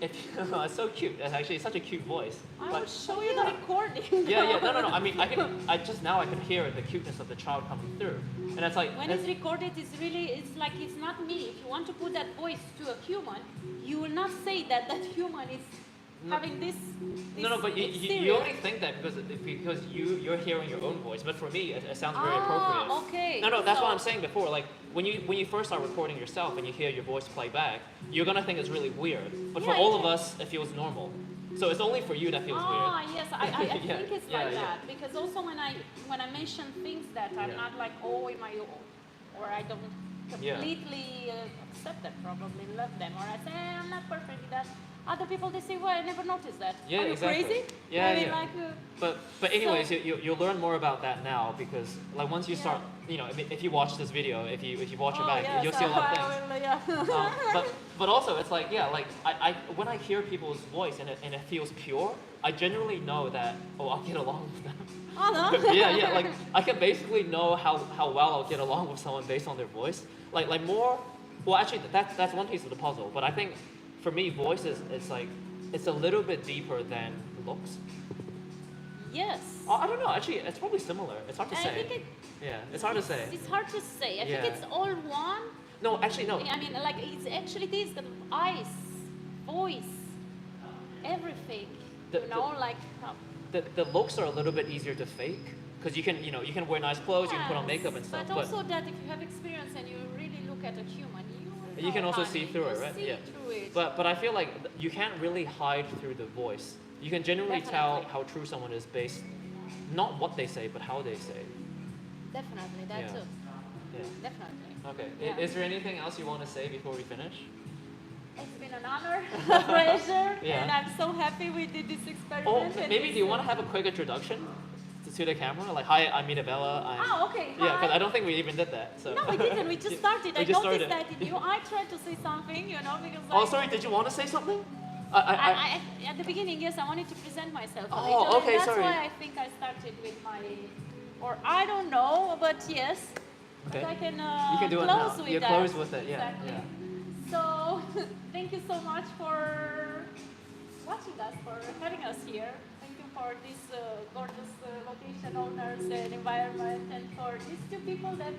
if it's so cute. It's actually such a cute voice. I But will show you the recording. yeah. No. I mean, I just now I can hear the cuteness of the child coming through, and it's like When it's recorded, it's like it's not me. If you want to put that voice to a human, you will not say that that human is having this. No, but you exterior. only think that because you're hearing your own voice. But for me, it sounds very appropriate. Okay. No, that's So- what I'm saying before. Like when you first start recording yourself and you hear your voice play back, you're gonna think it's really weird. But for Yeah, all yeah. of us, it feels normal. So it's only for you that feels weird. Yes, I Yeah, think it's yeah, like yeah. that because also when I mention things that I'm Yeah. not like in my own, or I don't Yeah. completely accept them, probably love them, or I say I'm not perfect with that. Other people they say, well, I never noticed that. Yeah, Are you exactly. crazy? Yeah, I mean, yeah. like, But anyways, So- you'll learn more about that now because like once you Yeah. start, if you watch this video, if you watch it back, yes, you'll see a lot of I things. will, yeah. But also it's like like I when I hear people's voice and it feels pure, I generally know that I'll get along with them. Oh, no? yeah, like I can basically know how well I'll get along with someone based on their voice. Like more, well actually that's one piece of the puzzle. But I think for me, voice is it's a little bit deeper than looks. Yes. I don't know. Actually, it's probably similar. It's hard to I say. think Yeah, it's hard to say. it's hard to say. I Yeah. think it's all one. No, actually, no. I mean, like it's actually this the eyes, voice, everything. The- Like The looks are a little bit easier to fake because you can wear nice clothes, you can put on makeup and stuff. But also that if you have experience and you really look at a human, You can know, also honey, see through it, you right? See Yeah. through it. But I feel like you can't really hide through the voice. You can generally tell Definitely. how true someone is based, not what they say, but how they say. Definitely that Yeah. too. Yeah. Definitely. Okay. Yeah. Is there anything else you want to say before we finish? It's been an honor, a pleasure, Yeah. and I'm so happy we did this experiment. Oh, and maybe this, do you want to have a quick introduction to the camera? Like, hi, I'm Mirabela. Oh, okay. Yeah, because Hi. I don't think we even did that. So. No, we didn't. We just started. We I just noticed started. that in you. I tried to say something, because Oh, sorry. Did you want to say something? at the beginning, yes, I wanted to present myself. Oh, a little, okay, and that's sorry. why I think I started with my, or I don't know, but yes. Okay. But I can, You can do it close now. with You that. close with it, yeah, Exactly. yeah. So, thank you so much for watching us, for having us here. Thank you for this gorgeous location, owners, and environment, and for these two people that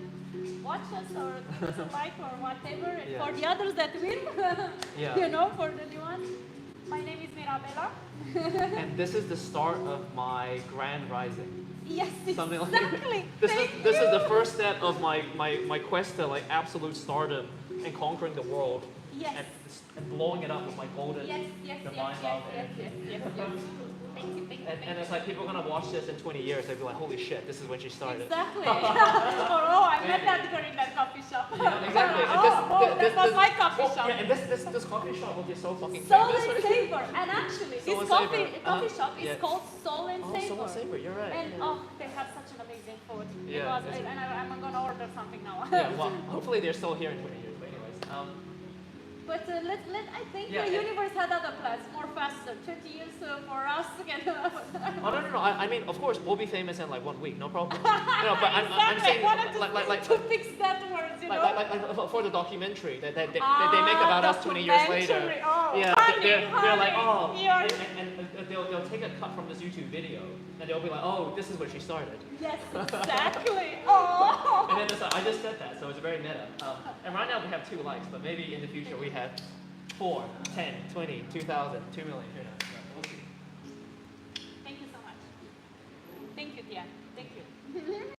watch us or give us a like or whatever, and Yeah. for the others that win, Yeah. for the new ones. My name is Mirabela. And this is the start of my grand rising. Yes, Something exactly. like this is the first step of my quest to like absolute stardom and conquering the world Yes. and blowing it up with my golden Yes. divine love Yes. Thank you. And it's like people are gonna watch this in 20 years, they'll be like, holy shit, this is when she started. Exactly. I met that girl in that coffee shop. Yeah, exactly. And That was my coffee well, shop. Yeah, and this coffee shop will be so fucking Soul famous. and Savor. And actually, Soul this and coffee Savor. coffee shop is Yeah. called Soul and Oh, Savor. Soul and Savor, you're right. And yeah. they have such an amazing food. Yeah, I'm gonna order something now. Yeah, well, hopefully they're still here in 20 years. But anyways, But I think Yeah, the and- universe had other plans, more faster. 20 years for us. oh no. I mean, of course, we'll be famous in like 1 week, no problem. But I'm saying I wanted to, like to fix that word, like for the documentary that they make about us 20 years later. documentary. Oh, Yeah, honey, they're like, oh, honey, you're- and they'll take a cut from this YouTube video, and they'll be like, oh, this is where she started. Yes, exactly. Oh. And then it's like, I just said that, so it's very meta. And right now we have 2 likes, but maybe in the future we have 4, 10, 20, 2,000, 2 million. Who knows? But we'll see. Thank you so much. Thank you, Diane. Thank you.